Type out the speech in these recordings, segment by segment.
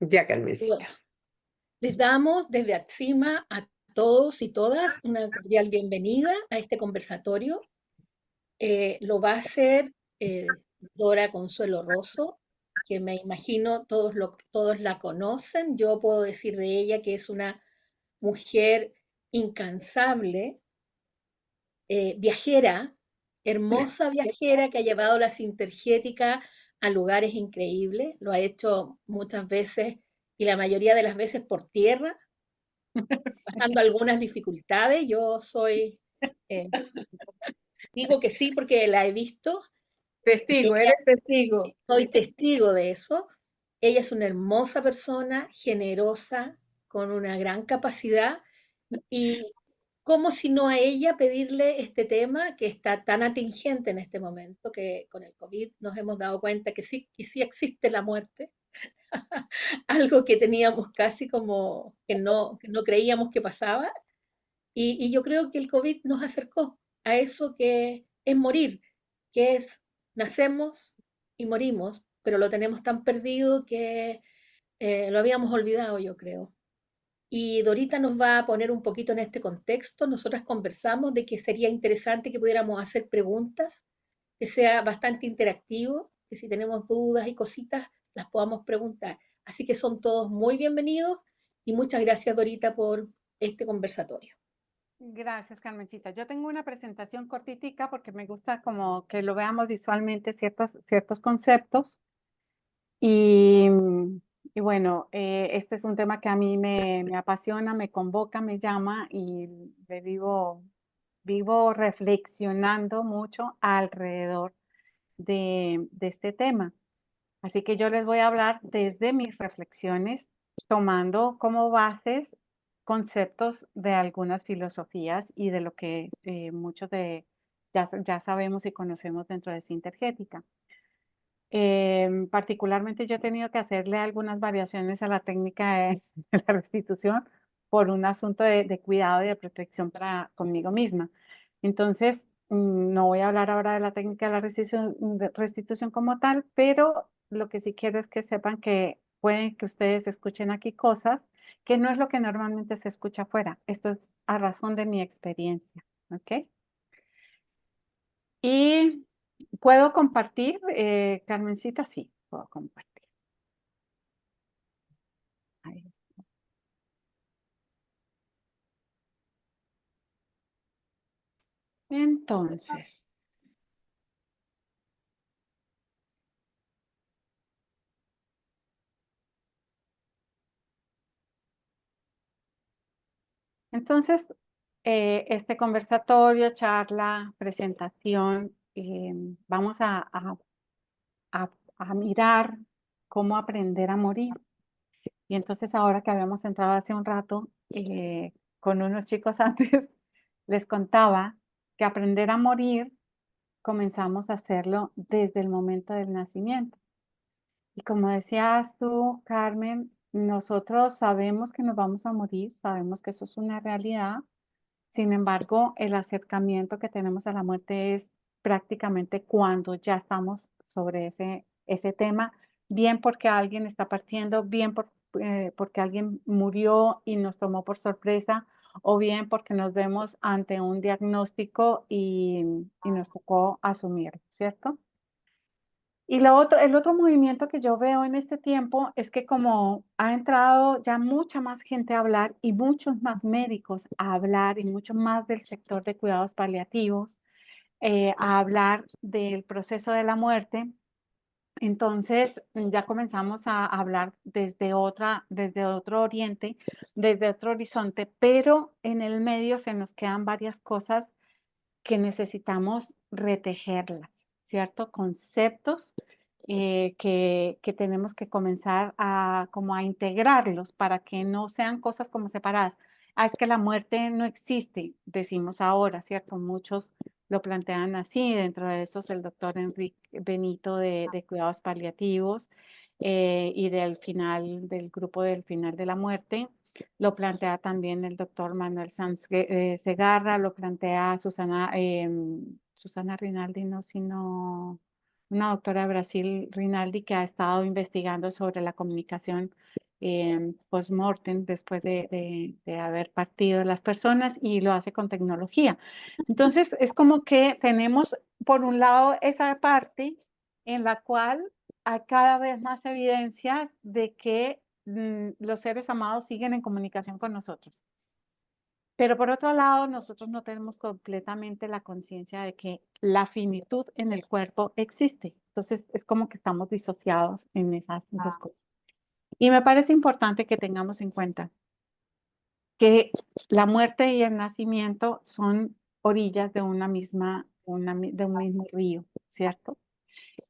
Ya, Bueno, Carmencita. les damos desde Atsima a todos y todas una cordial bienvenida a este conversatorio. Lo va a hacer Dora Consuelo Rosso, que me imagino todos la conocen. Yo puedo decir de ella que es una mujer incansable, viajera, hermosa viajera que ha llevado la Sintergética a lugares increíbles. Lo ha hecho muchas veces y la mayoría de las veces por tierra, pasando algunas dificultades. Eh, Digo que sí porque la he visto y Testigo, ella, eres testigo. soy testigo de eso. Ella es una hermosa persona, generosa, con una gran capacidad y cómo si no a ella pedirle este tema que está tan atingente en este momento, que con el COVID nos hemos dado cuenta que sí existe la muerte, algo que teníamos casi como que no creíamos que pasaba. Y yo creo que el COVID nos acercó a eso que es morir, que es nacemos y morimos, pero lo tenemos tan perdido que lo habíamos olvidado, yo creo. Y Dorita nos va a poner un poquito en este contexto. Nosotras conversamos de que sería interesante que pudiéramos hacer preguntas, que sea bastante interactivo, que si tenemos dudas y cositas las podamos preguntar. Así que son todos muy bienvenidos y muchas gracias, Dorita, por este conversatorio. Gracias, Carmencita. Yo tengo una presentación cortitica porque me gusta como que lo veamos visualmente ciertos conceptos. Y, y bueno, este es un tema que a mí me apasiona, me convoca, me llama y vivo reflexionando mucho alrededor de este tema. Así que yo les voy a hablar desde mis reflexiones, tomando como bases conceptos de algunas filosofías y de lo que muchos ya sabemos y conocemos dentro de Sintergética. Particularmente yo he tenido que hacerle algunas variaciones a la técnica de, de la restitución por un asunto de cuidado y de protección conmigo misma. Entonces, no voy a hablar ahora de la técnica de la restitución como tal, pero lo que sí quiero es que sepan que pueden que ustedes escuchen aquí cosas que no es lo que normalmente se escucha afuera. Esto es a razón de mi experiencia, ¿ok? Y puedo compartir, Carmencita, sí, puedo compartir. Ahí está. Entonces, este conversatorio, charla, presentación, vamos a- a mirar cómo aprender a morir. Y entonces ahora que habíamos entrado hace un rato con unos chicos antes, les contaba que aprender a morir comenzamos a hacerlo desde el momento del nacimiento. Y como decías tú, Carmen, nosotros sabemos que nos vamos a morir, sabemos que eso es una realidad. Sin embargo, el acercamiento que tenemos a la muerte es prácticamente cuando ya estamos sobre ese tema, bien porque alguien está partiendo, bien porque alguien murió y nos tomó por sorpresa, o bien porque nos vemos ante un diagnóstico y nos tocó asumirlo, ¿cierto? Y el otro movimiento que yo veo en este tiempo es que como ha entrado ya mucha más gente a hablar y muchos más médicos a hablar y mucho más del sector de cuidados paliativos, a hablar del proceso de la muerte, entonces ya comenzamos a hablar desde otro oriente, desde otro horizonte, pero en el medio se nos quedan varias cosas que necesitamos retejerlas, ¿cierto? Conceptos que tenemos que comenzar como a integrarlos para que no sean cosas como separadas. Ah, es que la muerte no existe, decimos ahora, ¿cierto? Muchos lo plantean así, dentro de esos el doctor Enrique Benito de Cuidados Paliativos y del grupo del final de la muerte. Lo plantea también el doctor Manuel Sanz Segarra, lo plantea Susana Rinaldi, no, sino una doctora de Brasil, Rinaldi, que ha estado investigando sobre la comunicación post-mortem después de haber partido las personas y lo hace con tecnología. Entonces, es como que tenemos, por un lado, esa parte en la cual hay cada vez más evidencias de que los seres amados siguen en comunicación con nosotros. Pero por otro lado, nosotros no tenemos completamente la conciencia de que la finitud en el cuerpo existe. Entonces, es como que estamos disociados en esas dos cosas. Y me parece importante que tengamos en cuenta que la muerte y el nacimiento son orillas de de un mismo río, ¿cierto?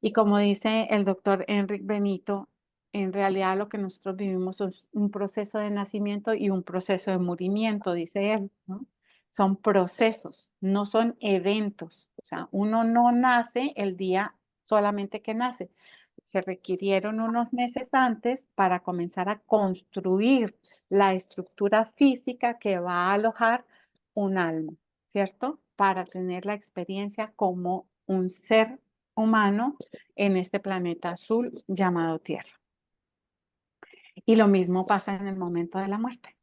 Y como dice el doctor Enrique Benito, en realidad lo que nosotros vivimos es un proceso de nacimiento y un proceso de murimiento, dice él, ¿no? Son procesos, no son eventos. O sea, uno no nace el día solamente que nace. Se requirieron unos meses antes para comenzar a construir la estructura física que va a alojar un alma, ¿cierto? Para tener la experiencia como un ser humano en este planeta azul llamado Tierra. Y lo mismo pasa en el momento de la muerte.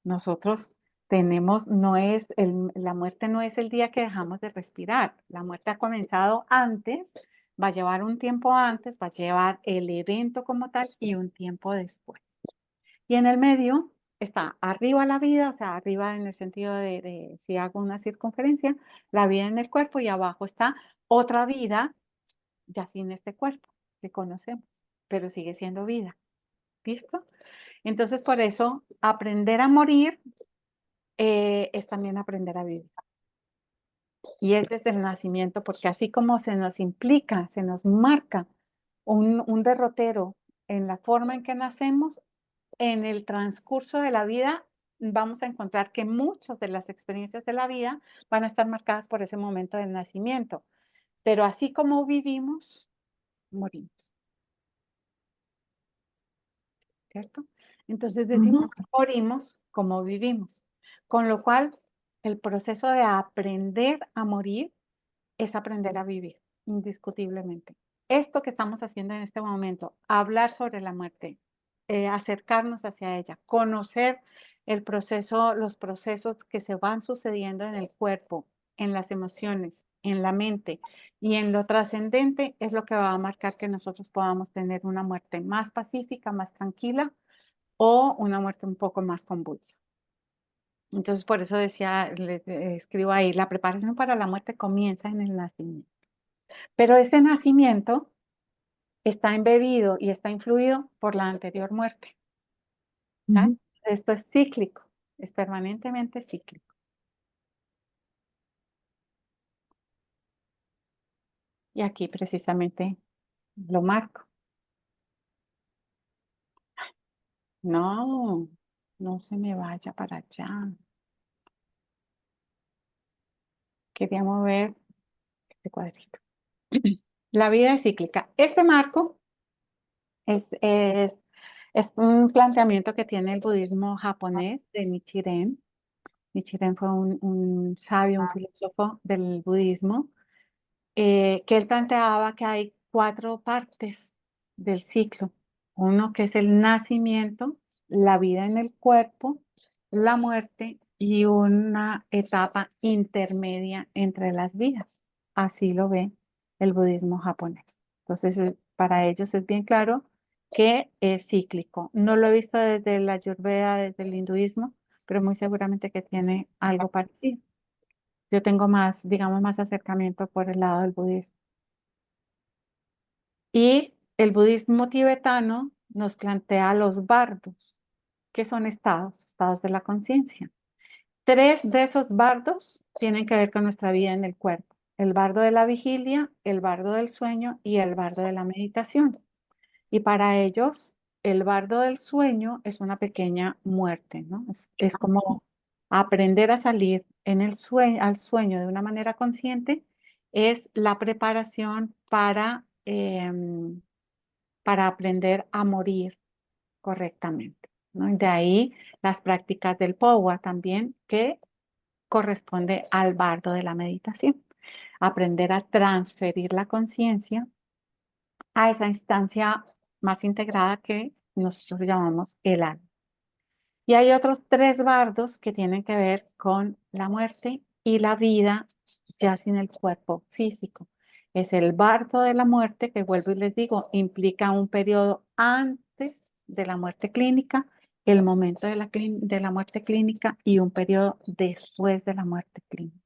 Nosotros tenemos, la muerte no es el día que dejamos de respirar. La muerte ha comenzado antes, va a llevar un tiempo antes, va a llevar el evento como tal y un tiempo después. Y en el medio está arriba la vida, o sea, arriba en el sentido de si hago una circunferencia, la vida en el cuerpo y abajo está otra vida ya sin este cuerpo que conocemos, pero sigue siendo vida. ¿Listo? Entonces, por eso, aprender a morir es también aprender a vivir. Y es desde el nacimiento, porque así como se nos implica, se nos marca un derrotero en la forma en que nacemos, en el transcurso de la vida vamos a encontrar que muchas de las experiencias de la vida van a estar marcadas por ese momento del nacimiento. Pero así como vivimos, morimos. ¿Cierto? Entonces decimos, morimos como vivimos. Con lo cual, el proceso de aprender a morir es aprender a vivir, indiscutiblemente. Esto que estamos haciendo en este momento, hablar sobre la muerte, acercarnos hacia ella, conocer el proceso, los procesos que se van sucediendo en el cuerpo, en las emociones, en la mente y en lo trascendente es lo que va a marcar que nosotros podamos tener una muerte más pacífica, más tranquila o una muerte un poco más convulsa. Entonces, por eso decía, escribo ahí, la preparación para la muerte comienza en el nacimiento. Pero ese nacimiento está embebido y está influido por la anterior muerte. Esto es cíclico, es permanentemente cíclico. Y aquí precisamente lo marco. No, no se me vaya para allá. Quería mover este cuadrito. La vida es cíclica. Este marco es un planteamiento que tiene el budismo japonés de Nichiren. Nichiren fue un sabio, un filósofo del budismo, que él planteaba que hay 4 partes del ciclo. Uno que es el nacimiento, la vida en el cuerpo, la muerte y una etapa intermedia entre las vidas. Así lo ve el budismo japonés. Entonces, para ellos es bien claro que es cíclico. No lo he visto desde la Ayurveda, desde el hinduismo, pero muy seguramente que tiene algo parecido. Yo tengo más, digamos, más acercamiento por el lado del budismo. Y el budismo tibetano nos plantea los bardos, que son estados, estados de la conciencia. 3 de esos bardos tienen que ver con nuestra vida en el cuerpo. El bardo de la vigilia, el bardo del sueño y el bardo de la meditación. Y para ellos, el bardo del sueño es una pequeña muerte, ¿no? Es como aprender a salir en el sueño, al sueño de una manera consciente, es la preparación para aprender a morir correctamente, ¿no? Y de ahí las prácticas del POWA también, que corresponde al bardo de la meditación. Aprender a transferir la conciencia a esa instancia más integrada que nosotros llamamos el alma. Y hay otros tres bardos que tienen que ver con la muerte y la vida ya sin el cuerpo físico. Es el bardo de la muerte, que vuelvo y les digo, implica un periodo antes de la muerte clínica, el momento de la muerte clínica y un periodo después de la muerte clínica.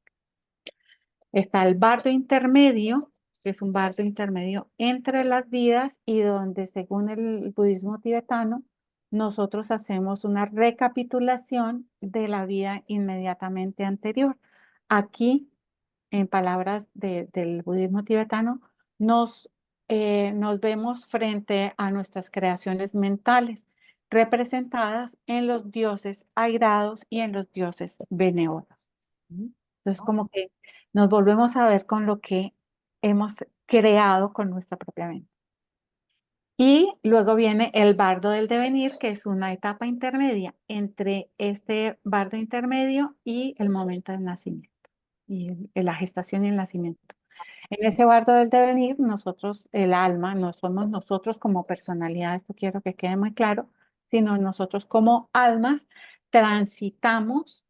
Está el bardo intermedio, que es un bardo intermedio entre las vidas y donde, según el budismo tibetano, nosotros hacemos una recapitulación de la vida inmediatamente anterior. Aquí, en palabras del budismo tibetano, nos vemos frente a nuestras creaciones mentales, representadas en los dioses airados y en los dioses benévolos. Entonces, como que nos volvemos a ver con lo que hemos creado con nuestra propia mente. Y luego viene el bardo del devenir, que es una etapa intermedia entre este bardo intermedio y el momento del nacimiento, y la gestación y el nacimiento. En ese bardo del devenir, nosotros, el alma, no somos nosotros como personalidad, esto quiero que quede muy claro, sino nosotros como almas transitamos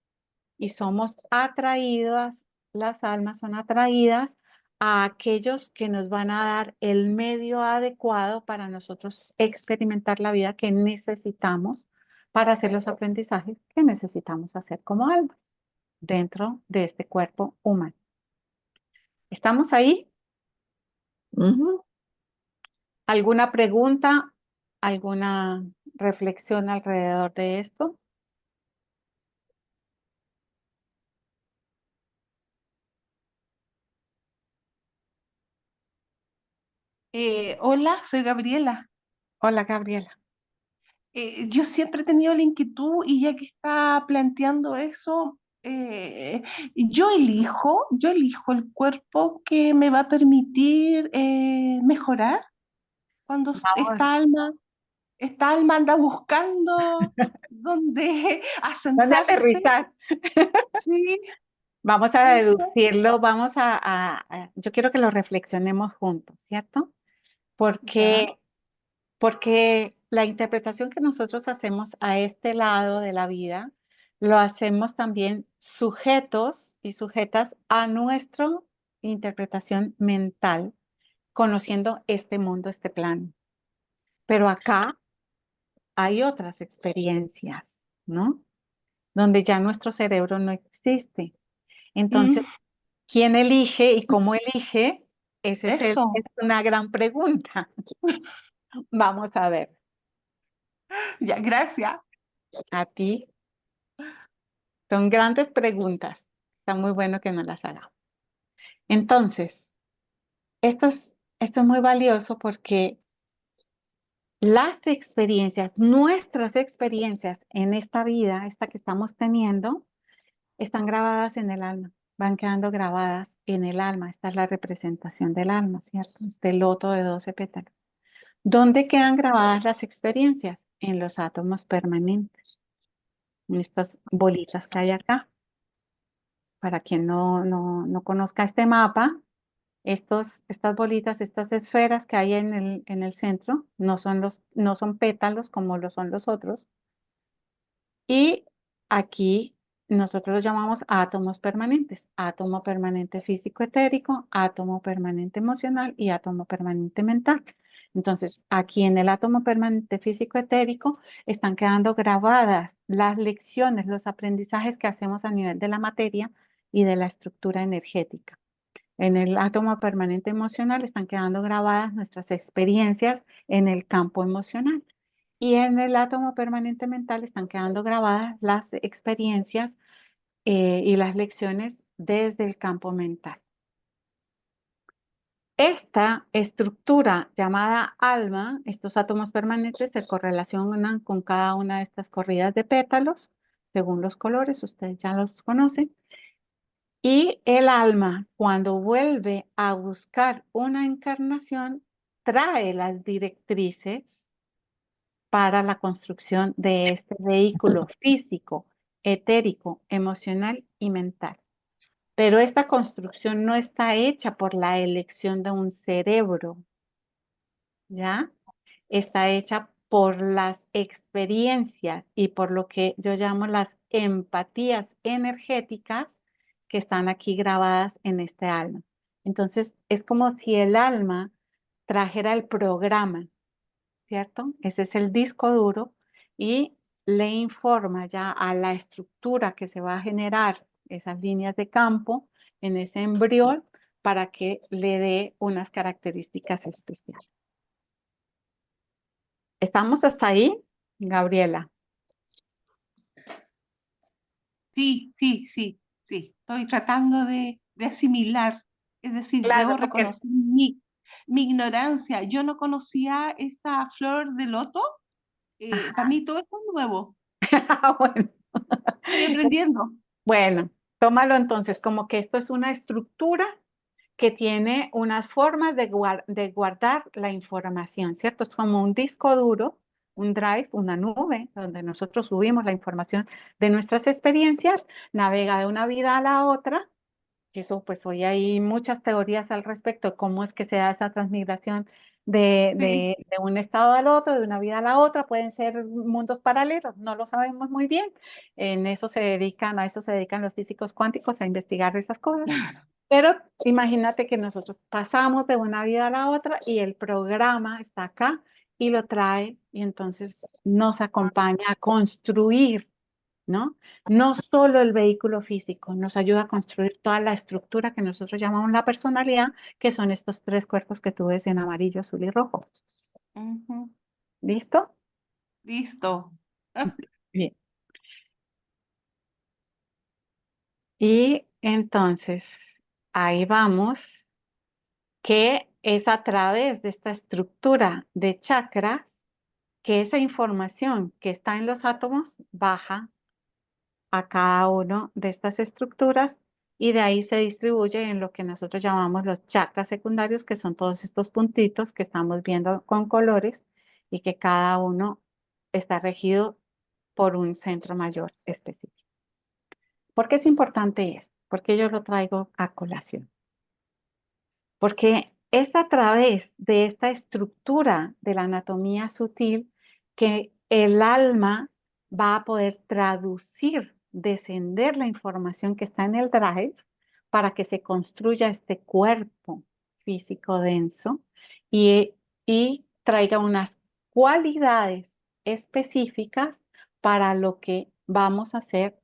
y somos atraídas, las almas son atraídas a aquellos que nos van a dar el medio adecuado para nosotros experimentar la vida que necesitamos para hacer los aprendizajes que necesitamos hacer como almas dentro de este cuerpo humano. ¿Estamos ahí? Ujú. ¿Alguna pregunta? ¿Alguna reflexión alrededor de esto? Hola, soy Gabriela. Hola, Gabriela. Yo siempre he tenido la inquietud y ya que está planteando eso, yo elijo el cuerpo que me va a permitir mejorar cuando Vamos, esta alma anda buscando dónde ¿dónde asentarse. aterrizar? Sí, Vamos a eso. deducirlo, yo quiero que lo reflexionemos juntos, ¿cierto? Ya. Porque la interpretación que nosotros hacemos a este lado de la vida, lo hacemos también sujetos y sujetas a nuestra interpretación mental, conociendo este mundo, este plano. Pero acá hay otras experiencias, ¿no? Donde ya nuestro cerebro no existe. Mm, Entonces, ¿quién elige y cómo elige? eso. Es una gran pregunta. Vamos a ver, Ya, gracias. a ti. Son grandes preguntas. Está muy bueno que nos las hagamos. Entonces, esto es muy valioso porque las experiencias, nuestras experiencias en esta vida, esta que estamos teniendo, están grabadas en el alma, van quedando grabadas en el alma. Esta es la representación del alma, ¿cierto? Este loto de 12 pétalos. ¿Dónde quedan grabadas las experiencias? En los átomos permanentes, en estas bolitas que hay acá. Para quien no conozca este mapa, estas bolitas, estas esferas que hay en el centro, no son pétalos como lo son los otros. Y aquí nosotros los llamamos átomos permanentes, átomo permanente físico etérico, átomo permanente emocional y átomo permanente mental. Entonces, aquí en el átomo permanente físico etérico están quedando grabadas las lecciones, los aprendizajes que hacemos a nivel de la materia y de la estructura energética. En el átomo permanente emocional están quedando grabadas nuestras experiencias en el campo emocional. Y en el átomo permanente mental están quedando grabadas las experiencias y las lecciones desde el campo mental. Esta estructura llamada alma, estos átomos permanentes se correlacionan con cada una de estas corridas de pétalos, según los colores, ustedes ya los conocen. Y el alma, cuando vuelve a buscar una encarnación, trae las directrices para la construcción de este vehículo físico, etérico, emocional y mental. Pero esta construcción no está hecha por la elección de un cerebro, ¿ya? Está hecha por las experiencias y por lo que yo llamo las empatías energéticas que están aquí grabadas en este alma. Entonces, es como si el alma trajera el programa, ¿cierto? Ese es el disco duro y le informa ya a la estructura que se va a generar esas líneas de campo en ese embrión para que le dé unas características especiales. ¿Estamos hasta ahí, Gabriela? Sí, sí, sí, sí. Estoy tratando de asimilar. Es decir, Claro, debo porque reconocer mi ignorancia. Yo no conocía esa flor de loto. Para mí todo esto es nuevo. bueno, Estoy aprendiendo. bueno, tómalo entonces como que esto es una estructura que tiene unas formas de guardar la información, ¿cierto? Es como un disco duro, un drive, una nube, donde nosotros subimos la información de nuestras experiencias, navega de una vida a la otra. Y eso, pues hoy hay muchas teorías al respecto de cómo es que se da esa transmigración Sí. de un estado al otro, de una vida a la otra. Pueden ser mundos paralelos, no lo sabemos muy bien. En eso se dedican, a eso se dedican los físicos cuánticos, a investigar esas cosas. Pero imagínate que nosotros pasamos de una vida a la otra y el programa está acá y lo trae y entonces nos acompaña a construir, ¿no? No solo el vehículo físico, nos ayuda a construir toda la estructura que nosotros llamamos la personalidad, que son estos tres cuerpos que tú ves en amarillo, azul y rojo. Ujú. ¿Listo? Listo. Bien. Y entonces, ahí vamos, que es a través de esta estructura de chakras que esa información que está en los átomos baja a cada uno de estas estructuras y de ahí se distribuye en lo que nosotros llamamos los chakras secundarios, que son todos estos puntitos que estamos viendo con colores y que cada uno está regido por un centro mayor específico. ¿Por qué es importante esto? Porque yo lo traigo a colación. Porque es a través de esta estructura de la anatomía sutil que el alma va a poder traducir, descender la información que está en el drive para que se construya este cuerpo físico denso y, y traiga unas cualidades específicas para lo que vamos a hacer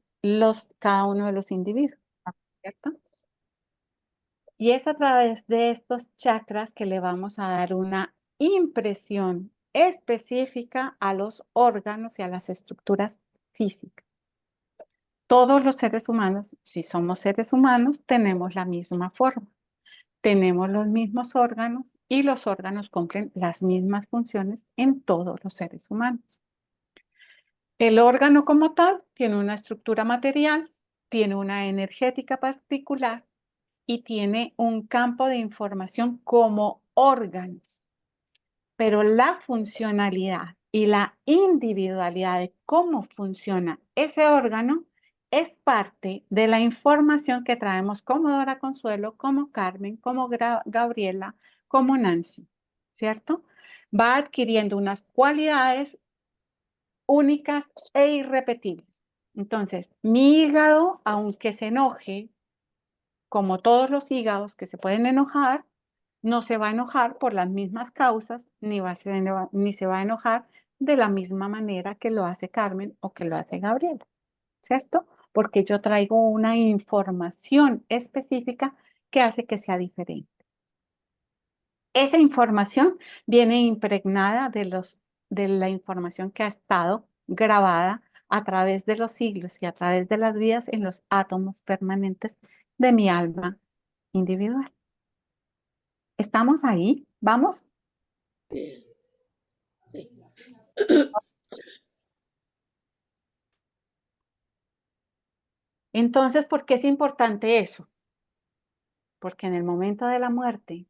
cada uno de los individuos, ¿cierto? Y es a través de estos chakras que le vamos a dar una impresión específica a los órganos y a las estructuras físicas. Todos los seres humanos, si somos seres humanos, tenemos la misma forma, tenemos los mismos órganos y los órganos cumplen las mismas funciones en todos los seres humanos. El órgano como tal tiene una estructura material, tiene una energética particular y tiene un campo de información como órgano, pero la funcionalidad y la individualidad de cómo funciona ese órgano es parte de la información que traemos como Dora Consuelo, como Carmen, como Gabriela, como Nancy, ¿cierto? Va adquiriendo unas cualidades únicas e irrepetibles. Entonces, mi hígado, aunque se enoje, como todos los hígados que se pueden enojar, no se va a enojar por las mismas causas, ni se va a enojar de la misma manera que lo hace Carmen o que lo hace Gabriela, ¿cierto? Porque yo traigo una información específica que hace que sea diferente. Esa información viene impregnada de la información que ha estado grabada a través de los siglos y a través de las vidas en los átomos permanentes de mi alma individual. ¿Estamos ahí? ¿Vamos? Sí. Entonces, ¿por qué es importante eso? Porque en el momento de la muerte,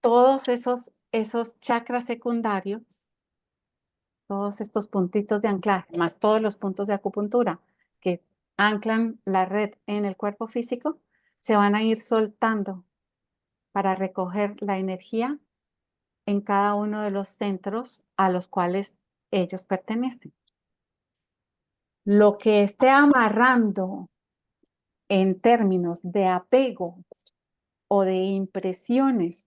todos esos chakras secundarios, todos estos puntitos de anclaje, más todos los puntos de acupuntura que anclan la red en el cuerpo físico, se van a ir soltando para recoger la energía en cada uno de los centros a los cuales ellos pertenecen. Lo que esté amarrando en términos de apego o de impresiones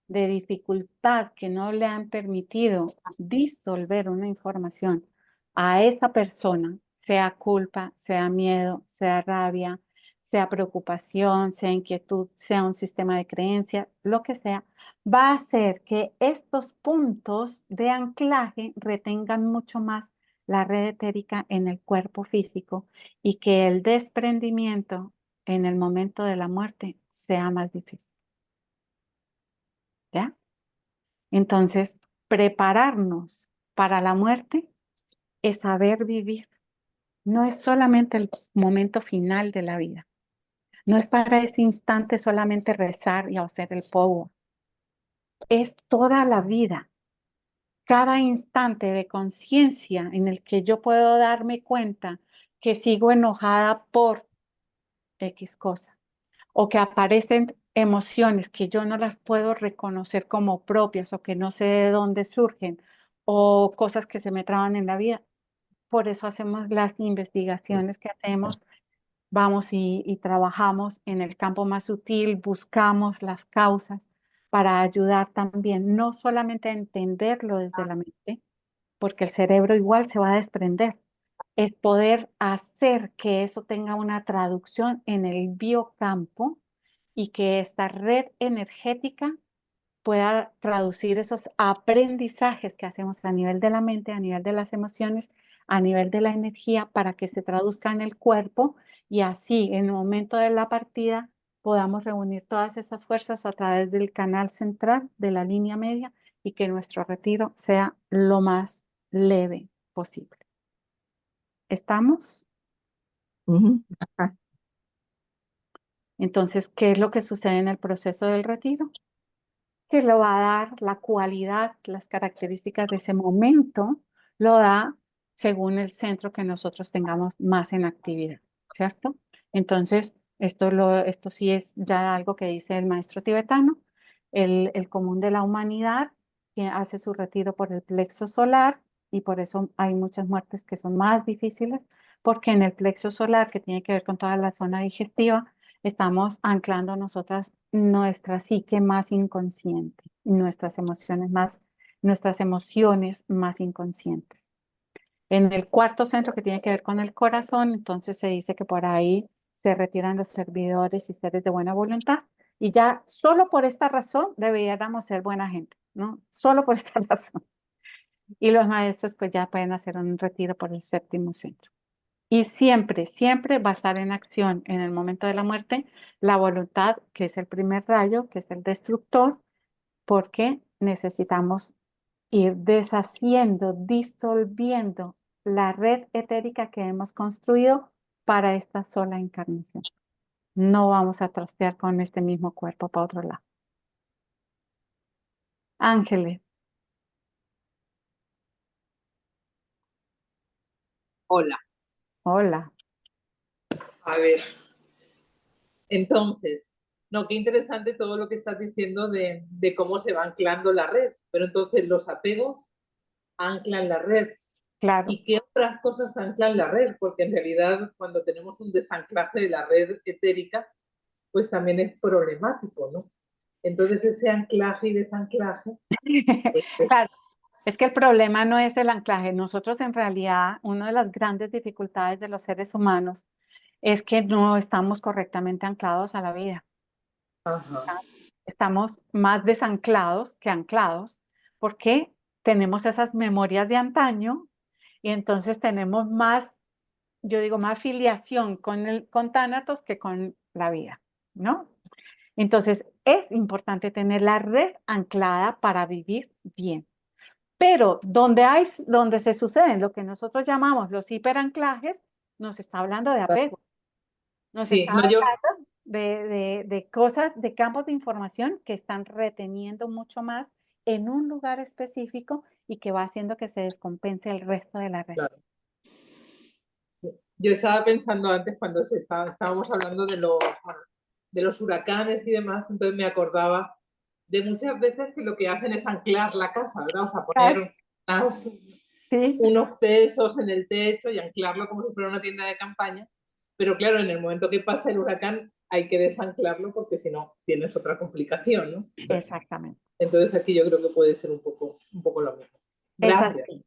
de dificultad que no le han permitido disolver una información a esa persona, sea culpa, sea miedo, sea rabia, sea preocupación, sea inquietud, sea un sistema de creencia, lo que sea, va a hacer que estos puntos de anclaje retengan mucho más la red etérica en el cuerpo físico y que el desprendimiento en el momento de la muerte sea más difícil. ¿Ya? Entonces, prepararnos para la muerte es saber vivir. No es solamente el momento final de la vida. No es para ese instante solamente rezar y hacer el pogo. Es toda la vida. Cada instante de conciencia en el que yo puedo darme cuenta que sigo enojada por X cosa o que aparecen emociones que yo no las puedo reconocer como propias o que no sé de dónde surgen o cosas que se me traban en la vida. Por eso hacemos las investigaciones que hacemos, vamos y trabajamos en el campo más sutil, buscamos las causas para ayudar también, no solamente a entenderlo desde la mente, porque el cerebro igual se va a desprender, es poder hacer que eso tenga una traducción en el biocampo y que esta red energética pueda traducir esos aprendizajes que hacemos a nivel de la mente, a nivel de las emociones, a nivel de la energía, para que se traduzca en el cuerpo y así en el momento de la partida podamos reunir todas esas fuerzas a través del canal central de la línea media y que nuestro retiro sea lo más leve posible. ¿Estamos? Ajá. Entonces, ¿qué es lo que sucede en el proceso del retiro? Que lo va a dar la cualidad, las características de ese momento, lo da según el centro que nosotros tengamos más en actividad, ¿cierto? Entonces, esto sí es ya algo que dice el maestro tibetano, el común de la humanidad que hace su retiro por el plexo solar y por eso hay muchas muertes que son más difíciles, porque en el plexo solar, que tiene que ver con toda la zona digestiva, estamos anclando nosotras nuestra psique más inconsciente, nuestras emociones más inconscientes. En el cuarto centro que tiene que ver con el corazón, entonces se dice que por ahí se retiran los servidores y seres de buena voluntad y ya solo por esta razón deberíamos ser buena gente, ¿no? Solo por esta razón. Y los maestros pues ya pueden hacer un retiro por el séptimo centro. Y siempre, siempre va a estar en acción en el momento de la muerte la voluntad, que es el primer rayo, que es el destructor, porque necesitamos ir deshaciendo, disolviendo la red etérica que hemos construido para esta sola encarnación. No vamos a trastear con este mismo cuerpo para otro lado. Ángeles, Hola. hola. A ver, entonces, no, qué interesante todo lo que estás diciendo de cómo se va anclando la red, pero entonces los apegos anclan la red. Claro. ¿Y qué otras cosas anclan la red? Porque en realidad cuando tenemos un desanclaje de la red etérica, pues también es problemático, ¿no? Entonces ese anclaje y desanclaje, pues, Claro, es que el problema no es el anclaje. Nosotros en realidad, una de las grandes dificultades de los seres humanos es que no estamos correctamente anclados a la vida. ajá, Estamos más desanclados que anclados porque tenemos esas memorias de antaño y entonces tenemos más, yo digo, más filiación con Tánatos que con la vida, ¿no? Entonces es importante tener la red anclada para vivir bien. Pero donde se suceden lo que nosotros llamamos los hiperanclajes, nos está hablando de apego. Nos sí, está no, yo, hablando de cosas, de campos de información que están reteniendo mucho más en un lugar específico y que va haciendo que se descompense el resto de la red. claro, sí. Yo estaba pensando antes cuando estábamos hablando de los huracanes y demás, entonces me acordaba de muchas veces que lo que hacen es anclar la casa, ¿verdad? O sea, Claro. poner Sí, unos pesos en el techo y anclarlo como si fuera una tienda de campaña. Pero claro, en el momento que pasa el huracán hay que desanclarlo porque si no tienes otra complicación, ¿no? exactamente. Entonces aquí yo creo que puede ser un poco lo mismo. Es Gracias. así.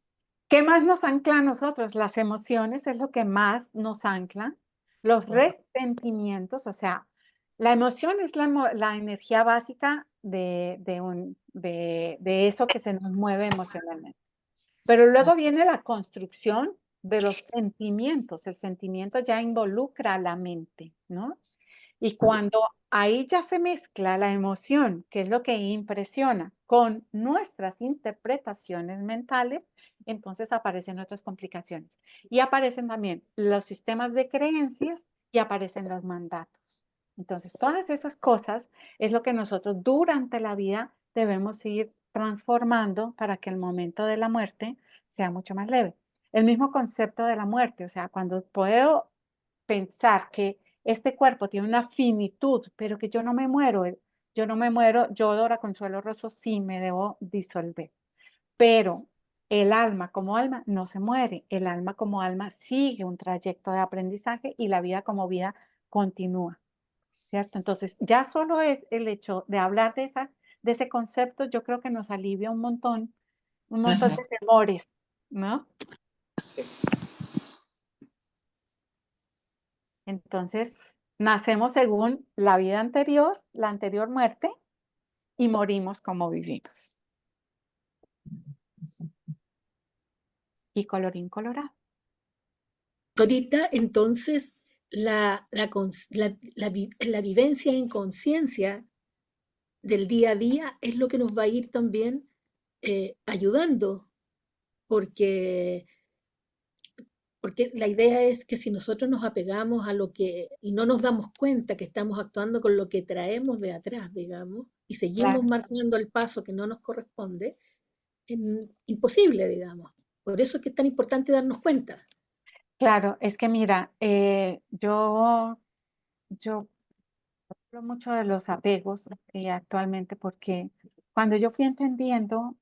¿Qué más nos ancla a nosotros? Las emociones es lo que más nos ancla. Los resentimientos, o sea, la emoción es la energía básica de eso que se nos mueve emocionalmente. Pero luego viene la construcción de los sentimientos. El sentimiento ya involucra a la mente, ¿no? Y cuando ahí ya se mezcla la emoción, que es lo que impresiona, con nuestras interpretaciones mentales, entonces aparecen otras complicaciones. Y aparecen también los sistemas de creencias y aparecen los mandatos. Entonces, todas esas cosas es lo que nosotros durante la vida debemos ir transformando para que el momento de la muerte sea mucho más leve. El mismo concepto de la muerte, o sea, cuando puedo pensar que este cuerpo tiene una finitud, pero que yo no me muero, yo, Dora Consuelo Rosso, sí me debo disolver. Pero el alma como alma no se muere, el alma como alma sigue un trayecto de aprendizaje y la vida como vida continúa, ¿cierto? Entonces, ya solo es el hecho de hablar de ese concepto, yo creo que nos alivia un montón de temores, ¿no? Entonces, nacemos según la vida anterior, la anterior muerte, y morimos como vivimos. Y colorín colorado. Ahorita, entonces, la vivencia en conciencia del día a día es lo que nos va a ir también ayudando, porque, porque la idea es que si nosotros nos apegamos a lo que y no nos damos cuenta que estamos actuando con lo que traemos de atrás, digamos, y seguimos Claro. marcando el paso que no nos corresponde, es imposible, digamos. Por eso es que es tan importante darnos cuenta. Claro, es que mira, yo hablo mucho de los apegos actualmente porque cuando yo fui entendiendo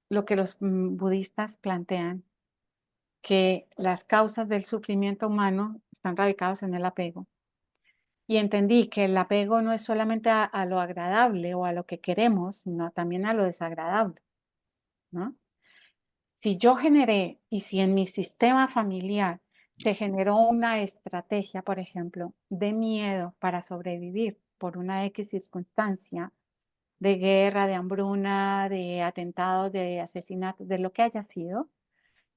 lo que los budistas plantean, que las causas del sufrimiento humano están radicadas en el apego. Y entendí que el apego no es solamente a lo agradable o a lo que queremos, sino también a lo desagradable, ¿no? Si yo generé y si en mi sistema familiar se generó una estrategia, por ejemplo, de miedo para sobrevivir por una X circunstancia, de guerra, de hambruna, de atentados, de asesinatos, de lo que haya sido,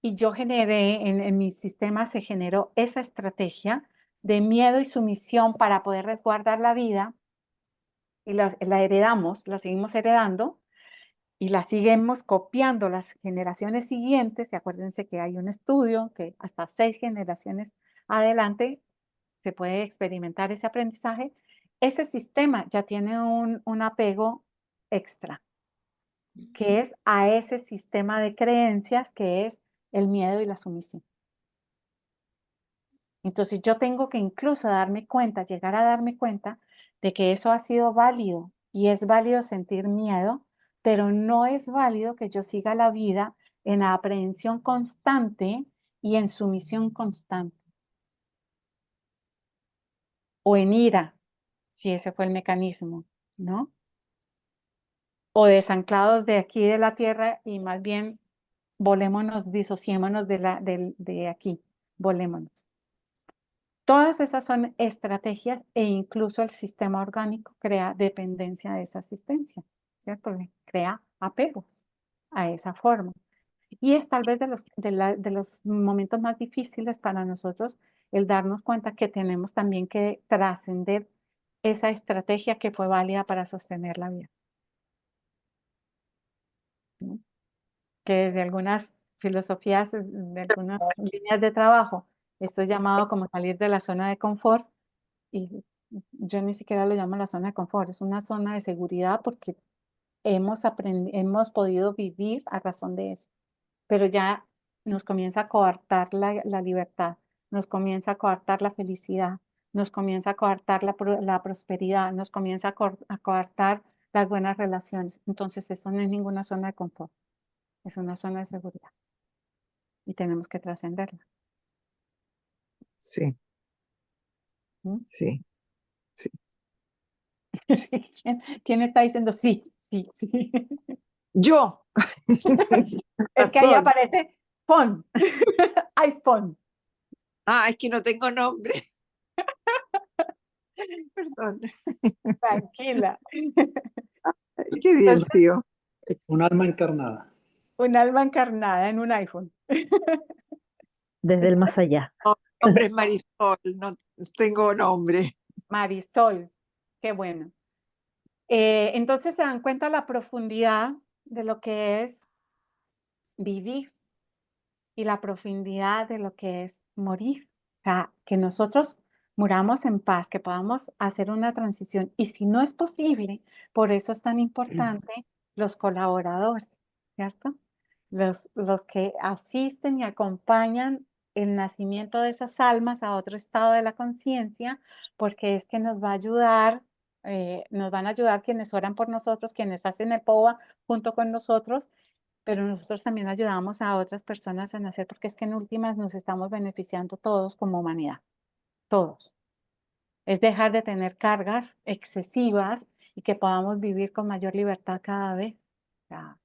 y yo generé, en mi sistema se generó esa estrategia de miedo y sumisión para poder resguardar la vida, y la heredamos, la seguimos heredando, y la seguimos copiando las generaciones siguientes, y acuérdense que hay un estudio que hasta 6 generaciones adelante se puede experimentar ese aprendizaje, ese sistema ya tiene un apego extra, que es a ese sistema de creencias que es el miedo y la sumisión. Entonces yo tengo que incluso darme cuenta, llegar a darme cuenta de que eso ha sido válido y es válido sentir miedo, pero no es válido que yo siga la vida en aprehensión constante y en sumisión constante. O en ira, si ese fue el mecanismo, ¿no? O desanclados de aquí de la tierra y más bien volémonos, disociémonos de aquí, volémonos. Todas esas son estrategias e incluso el sistema orgánico crea dependencia de esa asistencia, ¿cierto? Crea apegos a esa forma. Y es tal vez de los momentos más difíciles para nosotros el darnos cuenta que tenemos también que trascender esa estrategia que fue válida para sostener la vida, ¿no? Que desde algunas filosofías, de algunas líneas de trabajo, esto es llamado como salir de la zona de confort. Y yo ni siquiera lo llamo la zona de confort, es una zona de seguridad porque hemos podido vivir a razón de eso, pero ya nos comienza a coartar la libertad, nos comienza a coartar la felicidad, nos comienza a coartar la prosperidad, nos comienza a coartar las buenas relaciones. Entonces eso no es ninguna zona de confort, es una zona de seguridad y tenemos que trascenderla. Sí, ¿Mm? sí, sí. ¿Quién está diciendo sí, sí, sí? Yo. Es que ahí Razón. aparece phone, iPhone. Ah, es que no tengo nombre. Perdón. Tranquila. Ay, qué Entonces, divertido. Un alma encarnada. un alma encarnada en un iPhone. Desde el más allá. No, mi nombre es Marisol, no tengo nombre. Marisol, qué bueno. Entonces se dan cuenta la profundidad de lo que es vivir y la profundidad de lo que es morir. O sea, que nosotros muramos en paz, que podamos hacer una transición. Y si no es posible, por eso es tan importante los colaboradores, ¿cierto? Los que asisten y acompañan el nacimiento de esas almas a otro estado de la conciencia, porque es que nos va a ayudar, nos van a ayudar quienes oran por nosotros, quienes hacen el POA junto con nosotros, pero nosotros también ayudamos a otras personas a nacer, porque es que en últimas nos estamos beneficiando todos como humanidad, todos. Es dejar de tener cargas excesivas y que podamos vivir con mayor libertad cada vez. O sea,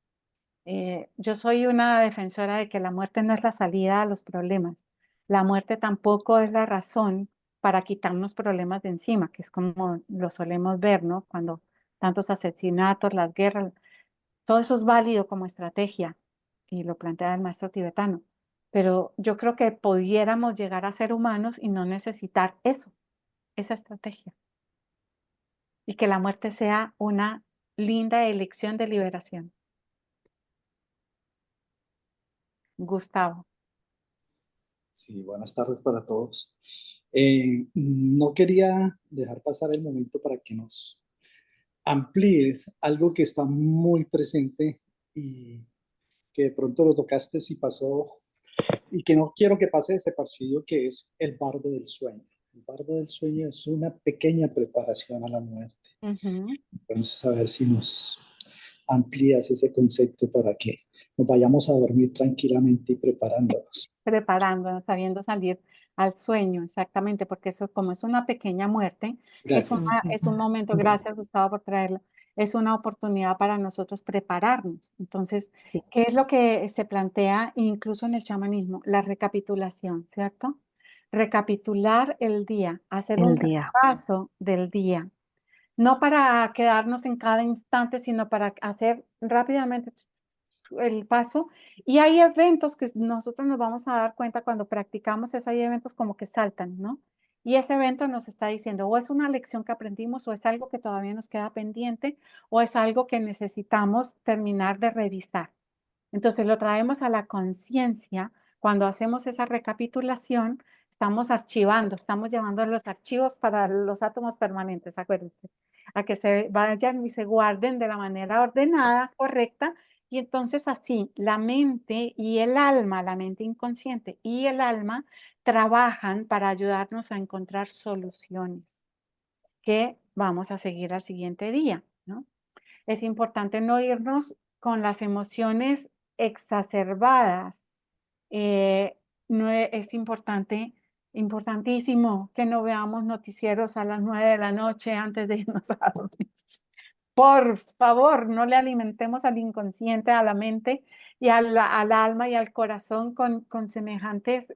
yo soy una defensora de que la muerte no es la salida a los problemas. La muerte tampoco es la razón para quitarnos problemas de encima, que es como lo solemos ver, ¿no? Cuando tantos asesinatos, las guerras, todo eso es válido como estrategia y lo plantea el maestro tibetano. Pero yo creo que pudiéramos llegar a ser humanos y no necesitar eso, esa estrategia. Y que la muerte sea una linda elección de liberación. Gustavo. Sí, buenas tardes para todos. No quería dejar pasar el momento para que nos amplíes algo que está muy presente y que de pronto lo tocaste y pasó y que no quiero que pase desapercibido, que es el bardo del sueño. El bardo del sueño es una pequeña preparación a la muerte. Entonces, a ver si nos amplías ese concepto para que nos vayamos a dormir tranquilamente y preparándonos. Preparándonos, sabiendo salir al sueño, exactamente, porque eso como es una pequeña muerte, Gracias. es un momento, gracias Gustavo por traerlo, es una oportunidad para nosotros prepararnos. Entonces, Sí. ¿qué es lo que se plantea incluso en el chamanismo? La recapitulación, ¿cierto? Recapitular el día, hacer un El día. repaso del día, no para quedarnos en cada instante, sino para hacer rápidamente el paso. Y hay eventos que nosotros nos vamos a dar cuenta cuando practicamos eso, hay eventos como que saltan, ¿no? Y ese evento nos está diciendo, o es una lección que aprendimos, o es algo que todavía nos queda pendiente, o es algo que necesitamos terminar de revisar. Entonces lo traemos a la conciencia. Cuando hacemos esa recapitulación, estamos archivando, estamos llevando los archivos para los átomos permanentes, acuérdense, a que se vayan y se guarden de la manera ordenada, correcta, y entonces así la mente y el alma, la mente inconsciente y el alma trabajan para ayudarnos a encontrar soluciones que vamos a seguir al siguiente día, ¿no? Es importante no irnos con las emociones exacerbadas. No es importantísimo que no veamos noticieros a las 9 de la noche antes de irnos a dormir. Por favor, no le alimentemos al inconsciente, a la mente y al alma y al corazón con semejantes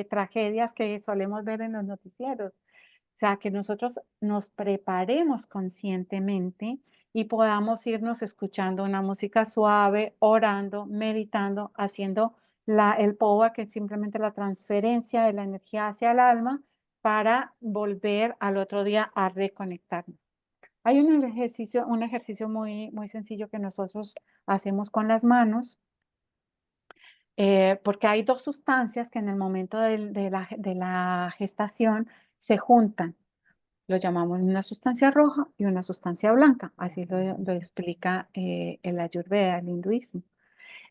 tragedias que solemos ver en los noticieros. O sea, que nosotros nos preparemos conscientemente y podamos irnos escuchando una música suave, orando, meditando, haciendo el POA, que es simplemente la transferencia de la energía hacia el alma para volver al otro día a reconectarnos. Hay un ejercicio muy, muy sencillo que nosotros hacemos con las manos, porque hay dos sustancias que en el momento de la gestación se juntan. Lo llamamos una sustancia roja y una sustancia blanca, así lo explica el Ayurveda, el hinduismo.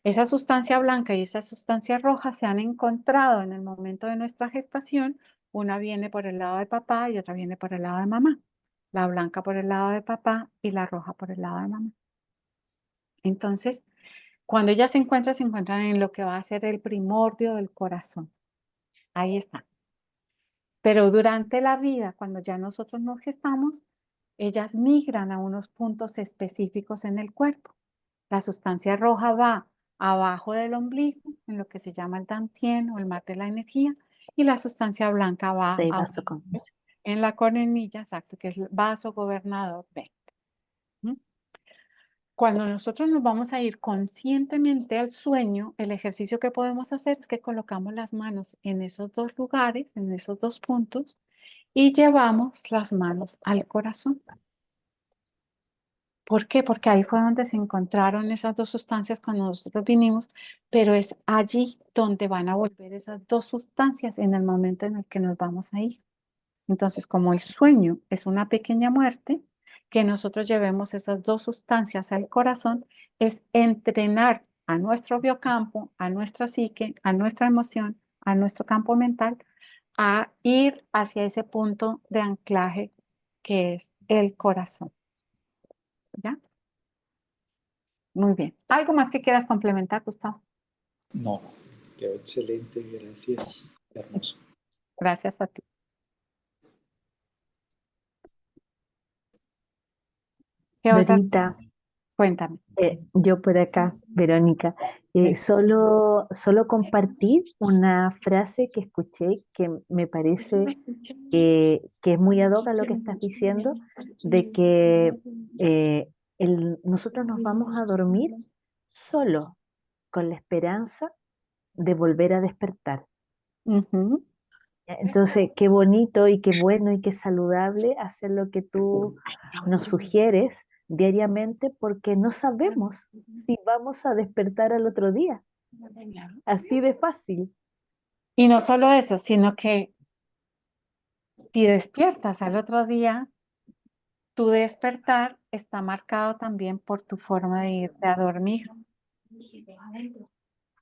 Esa sustancia blanca y esa sustancia roja se han encontrado en el momento de nuestra gestación. Una viene por el lado de papá y otra viene por el lado de mamá. la blanca por el lado de papá y la roja por el lado de mamá. Entonces, cuando ellas se encuentran en lo que va a ser el primordio del corazón. Ahí está. Pero durante la vida, cuando ya nosotros nos gestamos, ellas migran a unos puntos específicos en el cuerpo. La sustancia roja va abajo del ombligo, en lo que se llama el Dantien o el mar de la energía, y la sustancia blanca va Seis abajo vasoconstricción. en la coronilla, exacto, que es el vaso gobernador 20. ¿Mm? Cuando nosotros nos vamos a ir conscientemente al sueño, el ejercicio que podemos hacer es que colocamos las manos en esos dos lugares, en esos dos puntos, y llevamos las manos al corazón. ¿Por qué? Porque ahí fue donde se encontraron esas dos sustancias cuando nosotros vinimos, pero es allí donde van a volver esas dos sustancias en el momento en el que nos vamos a ir. Entonces, como el sueño es una pequeña muerte, que nosotros llevemos esas dos sustancias al corazón es entrenar a nuestro biocampo, a nuestra psique, a nuestra emoción, a nuestro campo mental, a ir hacia ese punto de anclaje que es el corazón. ¿Ya? Muy bien. ¿Algo más que quieras complementar, Gustavo? No, quedó excelente, gracias. Hermoso. Gracias a ti. ¿Qué otra? Dorita, Cuéntame. yo por acá, Verónica, solo compartir una frase que escuché que me parece que es muy ad hoc a lo que estás diciendo, de que nosotros nos vamos a dormir solo con la esperanza de volver a despertar. Ujú. Entonces, qué bonito y qué bueno y qué saludable hacer lo que tú nos sugieres diariamente porque no sabemos si vamos a despertar al otro día. Así de fácil. Y no solo eso, sino que si despiertas al otro día, tu despertar está marcado también por tu forma de irte a dormir,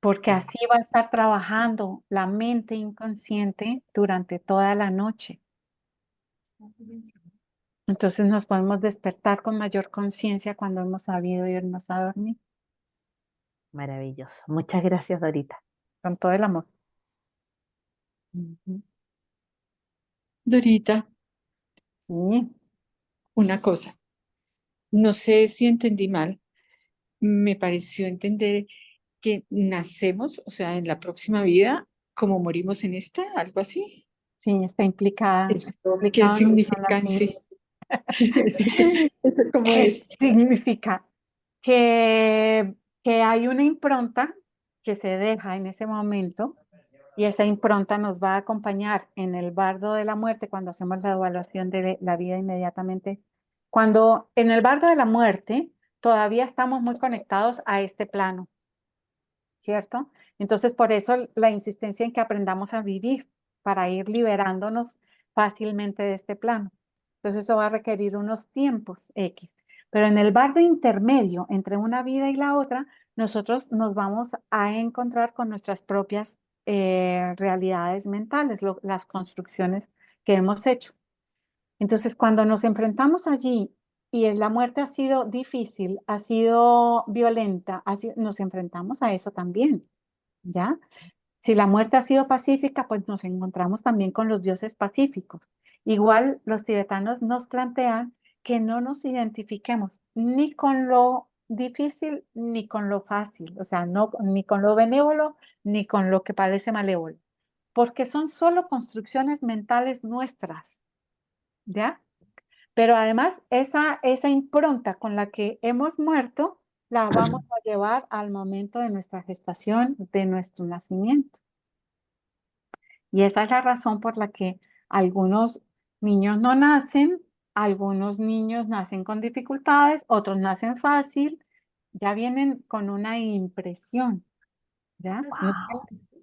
porque así va a estar trabajando la mente inconsciente durante toda la noche. Entonces nos podemos despertar con mayor conciencia cuando hemos sabido irnos a dormir, Maravilloso. Muchas gracias, Dorita. con todo el amor. Ujú. Dorita, Sí, una cosa. No sé si entendí mal. Me pareció entender que nacemos, o sea, en la próxima vida, como morimos en esta, algo así. sí, está implicada. ¿Eso Está qué implicado en nuestro significa en sí? ¿Eso, eso cómo es? Significa que hay una impronta que se deja en ese momento y esa impronta nos va a acompañar en el bardo de la muerte cuando hacemos la evaluación de la vida inmediatamente. Cuando en el bardo de la muerte todavía estamos muy conectados a este plano, ¿cierto? Entonces por eso la insistencia en que aprendamos a vivir para ir liberándonos fácilmente de este plano. Entonces eso va a requerir unos tiempos X. Pero en el bardo intermedio entre una vida y la otra, nosotros nos vamos a encontrar con nuestras propias realidades mentales, las construcciones que hemos hecho. Entonces, cuando nos enfrentamos allí y la muerte ha sido difícil, ha sido violenta, nos enfrentamos a eso también, ¿ya? Si la muerte ha sido pacífica, pues nos encontramos también con los dioses pacíficos. Igual los tibetanos nos plantean que no nos identifiquemos ni con lo difícil ni con lo fácil, o sea, no, ni con lo benévolo ni con lo que parece malévolo, porque son solo construcciones mentales nuestras, ¿ya? Pero además esa impronta con la que hemos muerto la vamos a llevar al momento de nuestra gestación, de nuestro nacimiento. Y esa es la razón por la que algunos niños no nacen, algunos niños nacen con dificultades, otros nacen fácil, ya vienen con una impresión, ¿ya?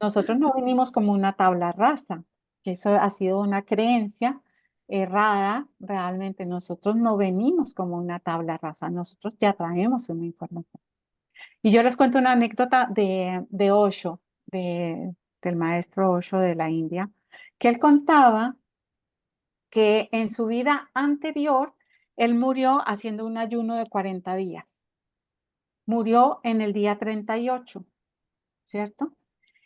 Nosotros no venimos como una tabla rasa, que eso ha sido una creencia errada, realmente nosotros no venimos como una tabla rasa, nosotros ya traemos una información. Y yo les cuento una anécdota de Osho, del maestro Osho de la India, que él contaba que en su vida anterior Él murió haciendo un ayuno de 40 días. Murió en el día 38, ¿cierto?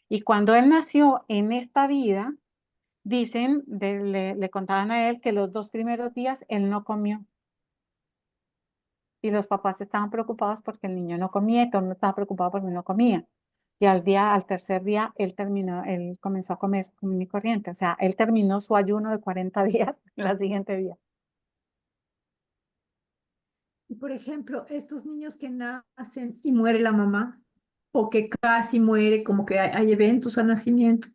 Y cuando él nació en esta vida, dicen, le contaban a él que los 2 primeros días él no comió. Y los papás estaban preocupados porque el niño no comía y todo el mundo estaba preocupado porque no comía. Y al tercer día, él comenzó a comer común y corriente. O sea, él terminó su ayuno de 40 días la siguiente día. Y por ejemplo, estos niños que nacen y muere la mamá, o que casi muere, como que hay eventos al nacimiento.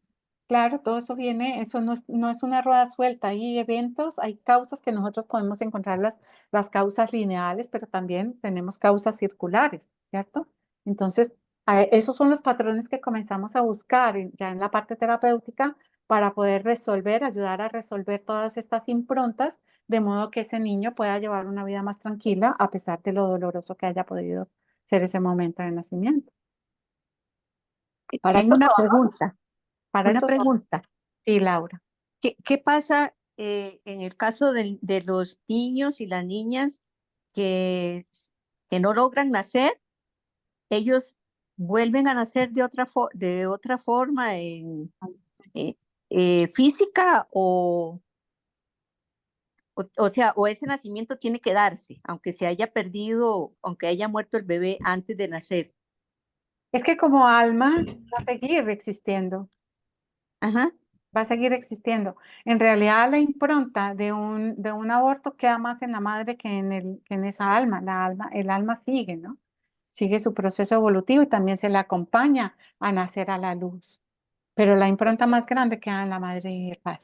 Claro, todo eso viene, eso no es una rueda suelta, hay eventos, hay causas que nosotros podemos encontrar las causas lineales, pero también tenemos causas circulares, ¿cierto? Entonces, esos son los patrones que comenzamos a buscar ya en la parte terapéutica para poder resolver, ayudar a resolver todas estas improntas, de modo que ese niño pueda llevar una vida más tranquila a pesar de lo doloroso que haya podido ser ese momento de nacimiento. Para Tengo eso una trabajamos, pregunta, para una eso, pregunta. sí, Laura. ¿Qué pasa en el caso de los niños y las niñas que, que no logran nacer? Ellos vuelven a nacer de otra forma eh, física o sea, o ese nacimiento tiene que darse, aunque se haya perdido, aunque haya muerto el bebé antes de nacer. Es que como alma va a seguir existiendo, Ajá, va a seguir existiendo. En realidad la impronta de un aborto queda más en la madre que en esa alma. El alma sigue, ¿no? Sigue su proceso evolutivo y también se le acompaña a nacer a la luz. Pero la impronta más grande queda en la madre y el padre,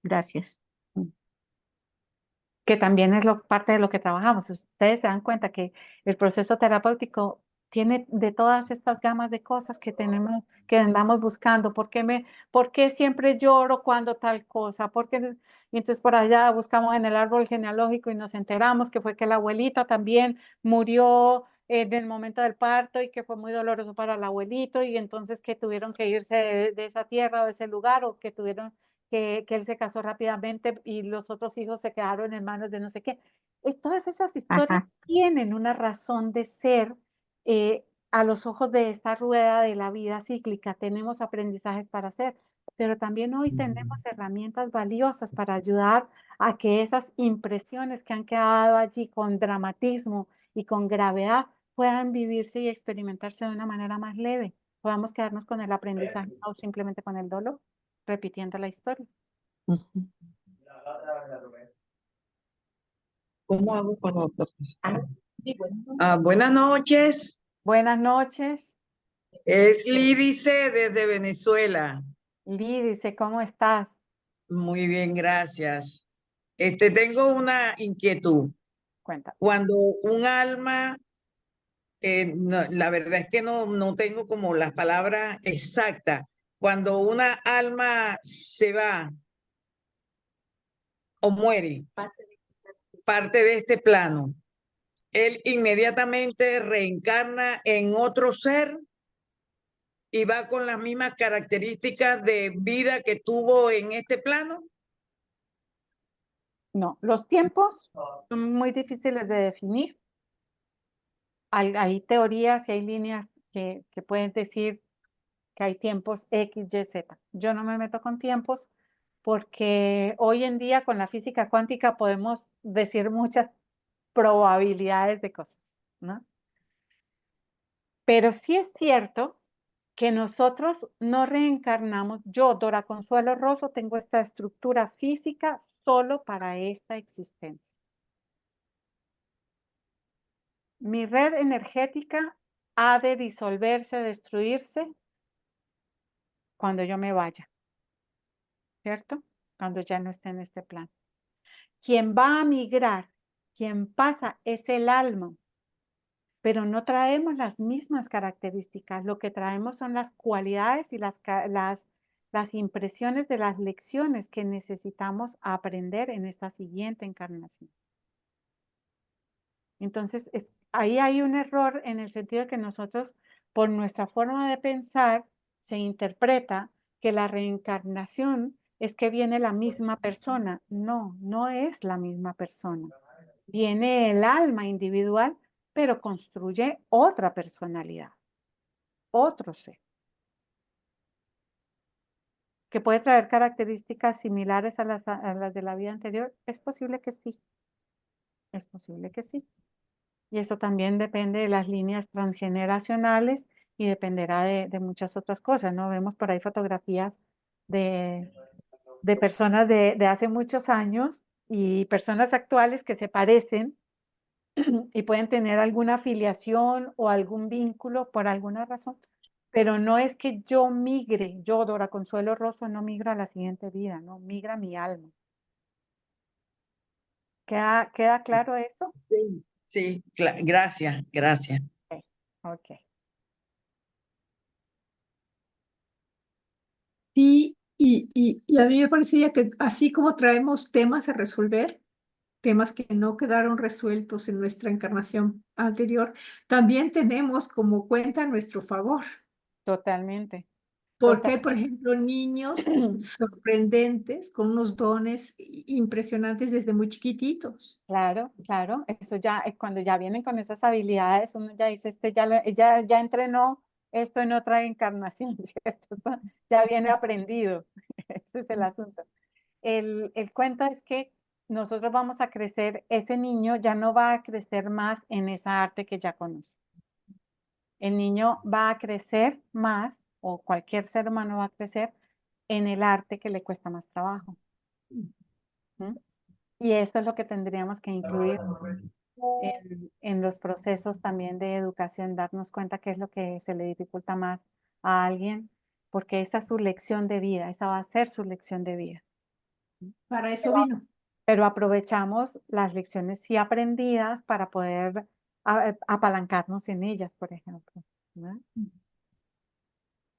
gracias. que también es parte de lo que trabajamos. Ustedes se dan cuenta que el proceso terapéutico tiene de todas estas gamas de cosas que tenemos, que andamos buscando. ¿Por qué siempre lloro cuando tal cosa? Y entonces por allá buscamos en el árbol genealógico y nos enteramos que fue que la abuelita también murió en el momento del parto y que fue muy doloroso para el abuelito y entonces que tuvieron que irse de esa tierra o de ese lugar o que tuvieron que él se casó rápidamente y los otros hijos se quedaron en manos de no sé qué. Todas esas historias Ajá. tienen una razón de ser a los ojos de esta rueda de la vida cíclica. Tenemos aprendizajes para hacer, pero también hoy tenemos herramientas valiosas para ayudar a que esas impresiones que han quedado allí con dramatismo y con gravedad puedan vivirse y experimentarse de una manera más leve. Podamos quedarnos con el aprendizaje o simplemente con el dolor, repitiendo la historia. Ujú. ¿Cómo hago para participar? Buenas noches. Buenas noches, Es Lídice desde Venezuela. Lídice, ¿cómo estás? Muy bien, gracias. Tengo una inquietud. Cuenta. Cuando un alma, la verdad es que no tengo como las palabras exactas. Cuando una alma se va o muere, parte de este plano, él inmediatamente reencarna en otro ser y va con las mismas características de vida que tuvo en este plano. No, los tiempos son muy difíciles de definir. Hay teorías y hay líneas que pueden decir que hay tiempos X, Y, Z. Yo no me meto con tiempos porque hoy en día con la física cuántica podemos decir muchas probabilidades de cosas, ¿no? Pero sí es cierto que nosotros no reencarnamos. Yo, Dora Consuelo Rosso, tengo esta estructura física solo para esta existencia. Mi red energética ha de disolverse, destruirse cuando yo me vaya, ¿cierto? Cuando ya no esté en este plan. Quien va a migrar, quien pasa es el alma, pero no traemos las mismas características. Lo que traemos son las cualidades y las impresiones de las lecciones que necesitamos aprender en esta siguiente encarnación. Entonces, ahí hay un error en el sentido de que nosotros, por nuestra forma de pensar, se interpreta que la reencarnación es que viene la misma persona. No, no es la misma persona. Viene el alma individual, pero construye otra personalidad, otro ser, que puede traer características similares a las de la vida anterior. Es posible que sí, es posible que sí. Y eso también depende de las líneas transgeneracionales y dependerá de muchas otras cosas, ¿no? Vemos por ahí fotografías de personas de hace muchos años y personas actuales que se parecen y pueden tener alguna afiliación o algún vínculo por alguna razón, pero no es que yo migre, yo, Dora Consuelo Rosso, no migro a la siguiente vida, no, migra mi alma. ¿Queda claro eso? Sí, sí, gracias, gracias. Ok, ok. Sí, y a mí me parecía que así como traemos temas a resolver, temas que no quedaron resueltos en nuestra encarnación anterior, también tenemos como cuenta a nuestro favor. Totalmente. Porque hay, por ejemplo, niños sorprendentes con unos dones impresionantes desde muy chiquititos. Claro, claro. Eso ya, cuando ya vienen con esas habilidades, uno ya dice, ya entrenó esto en otra encarnación, ¿cierto? Ya viene aprendido. Ese es el asunto. El cuento es que nosotros vamos a crecer, ese niño ya no va a crecer más en esa arte que ya conoce. El niño va a crecer más, o cualquier ser humano va a crecer en el arte que le cuesta más trabajo. ¿Mm? Y eso es lo que tendríamos que incluir en los procesos también de educación, darnos cuenta qué es lo que se le dificulta más a alguien, porque esa es su lección de vida, esa va a ser su lección de vida. Para eso vino. Pero aprovechamos las lecciones sí aprendidas para poder apalancarnos en ellas, por ejemplo, ¿no?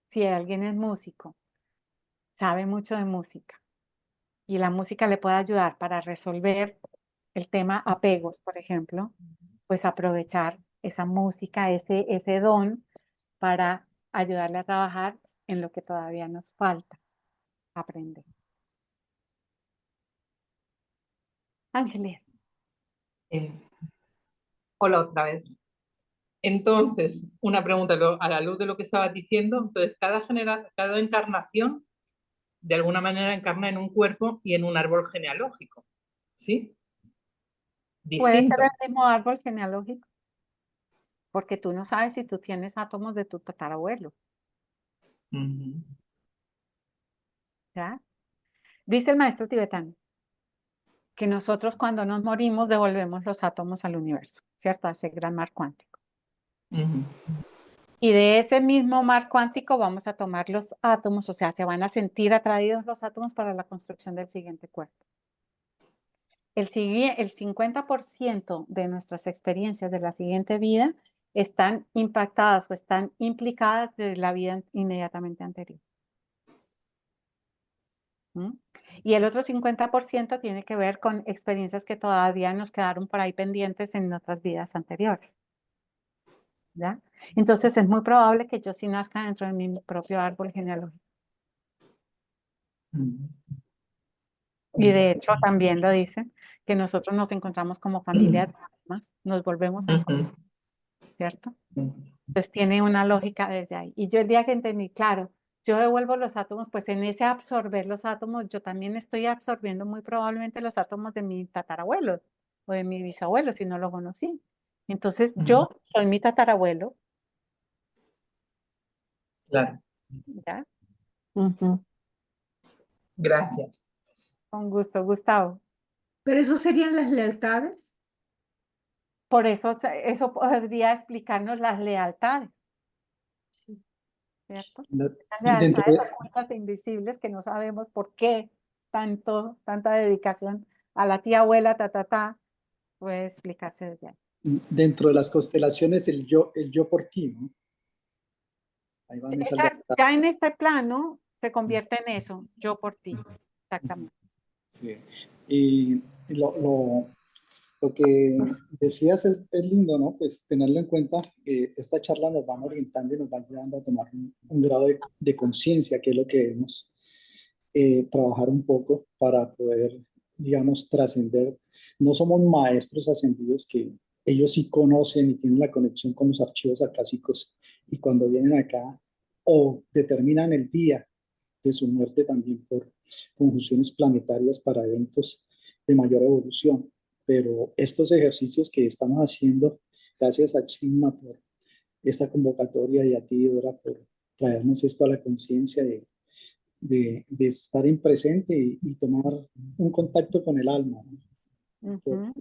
Si alguien es músico, sabe mucho de música y la música le puede ayudar para resolver el tema apegos, por ejemplo, pues aprovechar esa música, ese don para ayudarle a trabajar en lo que todavía nos falta aprender. Ángeles. Hola otra vez. Entonces, una pregunta a la luz de lo que estabas diciendo. Entonces, cada encarnación, de alguna manera, encarna en un cuerpo y en un árbol genealógico, ¿sí? Puede ser Distinto. el mismo árbol genealógico, porque tú no sabes si tú tienes átomos de tu tatarabuelo. ¿Ya? Dice el maestro tibetano que nosotros cuando nos morimos devolvemos los átomos al universo, ¿cierto? A ese gran mar cuántico. Y de ese mismo mar cuántico vamos a tomar los átomos, o sea, se van a sentir atraídos los átomos para la construcción del siguiente cuerpo. El 50% de nuestras experiencias de la siguiente vida están impactadas o están implicadas de la vida inmediatamente anterior. ¿Mm? Y el otro 50% tiene que ver con experiencias que todavía nos quedaron por ahí pendientes en otras vidas anteriores. ¿Ya? Entonces es muy probable que yo sí nazca dentro de mi propio árbol genealógico. Y de hecho también lo dicen, que nosotros nos encontramos como familia de almas, nos volvemos a encontrar, ¿cierto? Entonces tiene una lógica desde ahí. Y yo el día que entendí, claro, yo devuelvo los átomos, pues en ese absorber los átomos, yo también estoy absorbiendo muy probablemente los átomos de mi tatarabuelo o de mi bisabuelo, si no lo conocí. Entonces yo soy mi tatarabuelo. Claro. ¿Ya? Gracias. Con gusto, Gustavo. Pero eso serían las lealtades. Por eso podría explicarnos las lealtades. ¿Cierto? Las Dentro lealtades de, ocultas e invisibles que no sabemos por qué tanta dedicación a la tía abuela, puede explicarse desde ahí. dentro de las constelaciones, el yo por ti, ¿no? Ahí van esas lealtades. Ya en este plano se convierte en eso, yo por ti, exactamente. Sí. Y lo que decías es lindo, ¿no? Pues tenerlo en cuenta, esta charla nos va orientando y nos va ayudando a tomar un grado de conciencia, que es lo que debemos trabajar un poco para poder, digamos, trascender. No somos maestros ascendidos que ellos sí conocen y tienen la conexión con los archivos acásicos y cuando vienen acá o determinan el día de su muerte también por conjunciones planetarias para eventos de mayor evolución. Pero estos ejercicios que estamos haciendo, gracias a Chima por esta convocatoria y a ti, Dora, por traernos esto a la conciencia de estar en presente y tomar un contacto con el alma, ¿no? Ujú.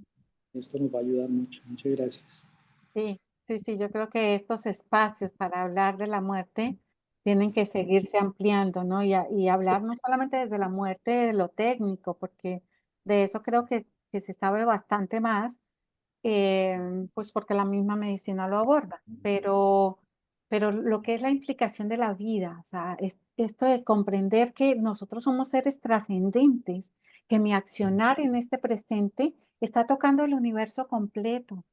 Esto nos va a ayudar mucho. Muchas gracias. Sí, sí, sí, yo creo que estos espacios para hablar de la muerte tienen que seguirse ampliando, ¿no? Y hablar no solamente desde la muerte, de lo técnico, porque de eso creo que se sabe bastante más, pues porque la misma medicina lo aborda, pero lo que es la implicación de la vida, o sea, esto de comprender que nosotros somos seres trascendentes, que mi accionar en este presente está tocando el universo completo.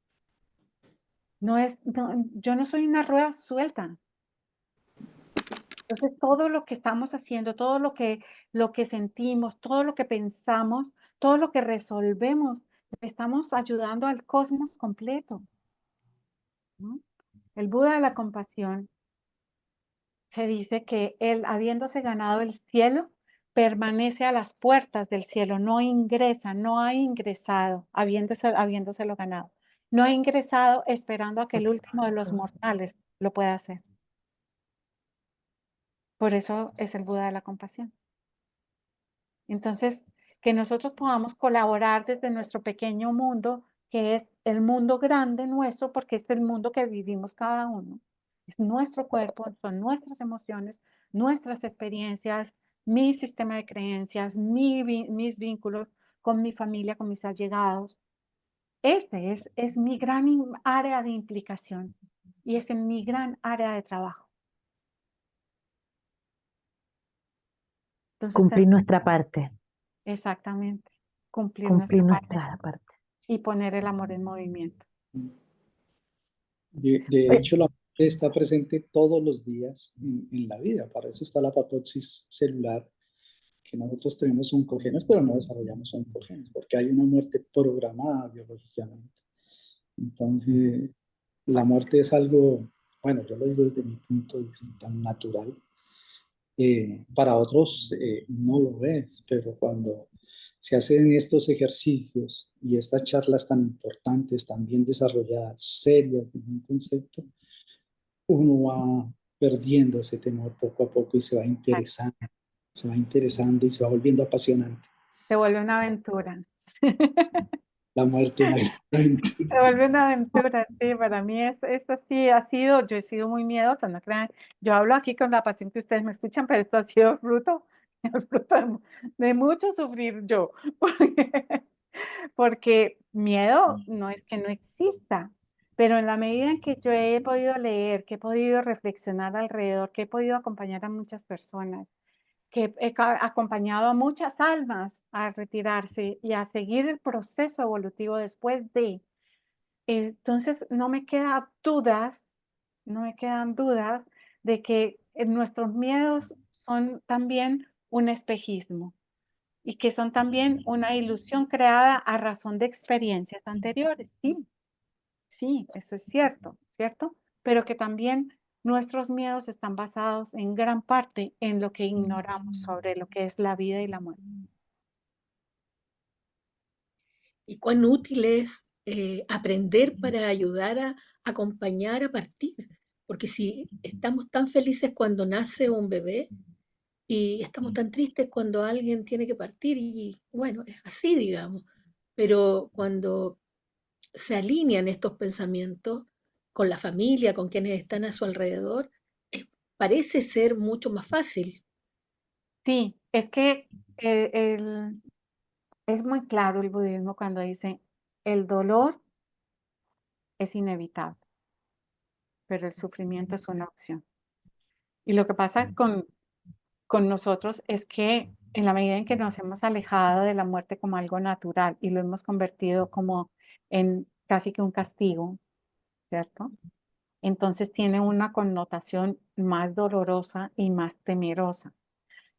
Yo no soy una rueda suelta. Entonces, todo lo que estamos haciendo, todo lo que sentimos, todo lo que pensamos, todo lo que resolvemos, le estamos ayudando al cosmos completo, ¿no? El Buda de la compasión se dice que él, habiéndose ganado el cielo, permanece a las puertas del cielo, no ingresa, no ha ingresado, habiéndoselo ganado. No ha ingresado esperando a que el último de los mortales lo pueda hacer. Por eso es el Buda de la compasión. Entonces, que nosotros podamos colaborar desde nuestro pequeño mundo, que es el mundo grande nuestro, porque es el mundo que vivimos cada uno. Es nuestro cuerpo, son nuestras emociones, nuestras experiencias, mi sistema de creencias, mis vínculos con mi familia, con mis allegados. Este es mi gran área de implicación y es en mi gran área de trabajo. Entonces, Cumplir nuestra parte, exactamente, cumplir cumplir nuestra parte nuestra parte. y poner el amor en movimiento. De hecho, la muerte está presente todos los días en la vida. Para eso está la apoptosis celular, que nosotros tenemos oncogenes, pero no desarrollamos oncogenes, porque hay una muerte programada biológicamente. Entonces, la muerte es algo, bueno, yo lo digo desde mi punto de vista, tan natural. Para otros no lo es, pero cuando se hacen estos ejercicios y estas charlas tan importantes, tan bien desarrolladas, serias, de un concepto, uno va perdiendo ese temor poco a poco y se va interesando y se va volviendo apasionante. Se vuelve una aventura. La muerte es una gran aventura. Se vuelve una aventura, sí, para mí esto sí ha sido, yo he sido muy miedosa, no crean, yo hablo aquí con la pasión que ustedes me escuchan, pero esto ha sido fruto de mucho sufrir yo, porque miedo no es que no exista, pero en la medida en que yo he podido leer, que he podido reflexionar alrededor, que he podido acompañar a muchas personas, que he acompañado a muchas almas a retirarse y a seguir el proceso evolutivo después de. Entonces, no me quedan dudas de que nuestros miedos son también un espejismo y que son también una ilusión creada a razón de experiencias anteriores. Sí, sí, eso es cierto, ¿cierto? Pero que también nuestros miedos están basados en gran parte en lo que ignoramos sobre lo que es la vida y la muerte. Y cuán útil es aprender para ayudar a acompañar a partir. Porque si estamos tan felices cuando nace un bebé y estamos tan tristes cuando alguien tiene que partir, y bueno, es así, digamos. Pero cuando se alinean estos pensamientos con la familia, con quienes están a su alrededor, parece ser mucho más fácil. Sí, es que es muy claro el budismo cuando dice, el dolor es inevitable, pero el sufrimiento es una opción. Y lo que pasa con nosotros es que en la medida en que nos hemos alejado de la muerte como algo natural y lo hemos convertido como en casi que un castigo, ¿cierto? Entonces tiene una connotación más dolorosa y más temerosa.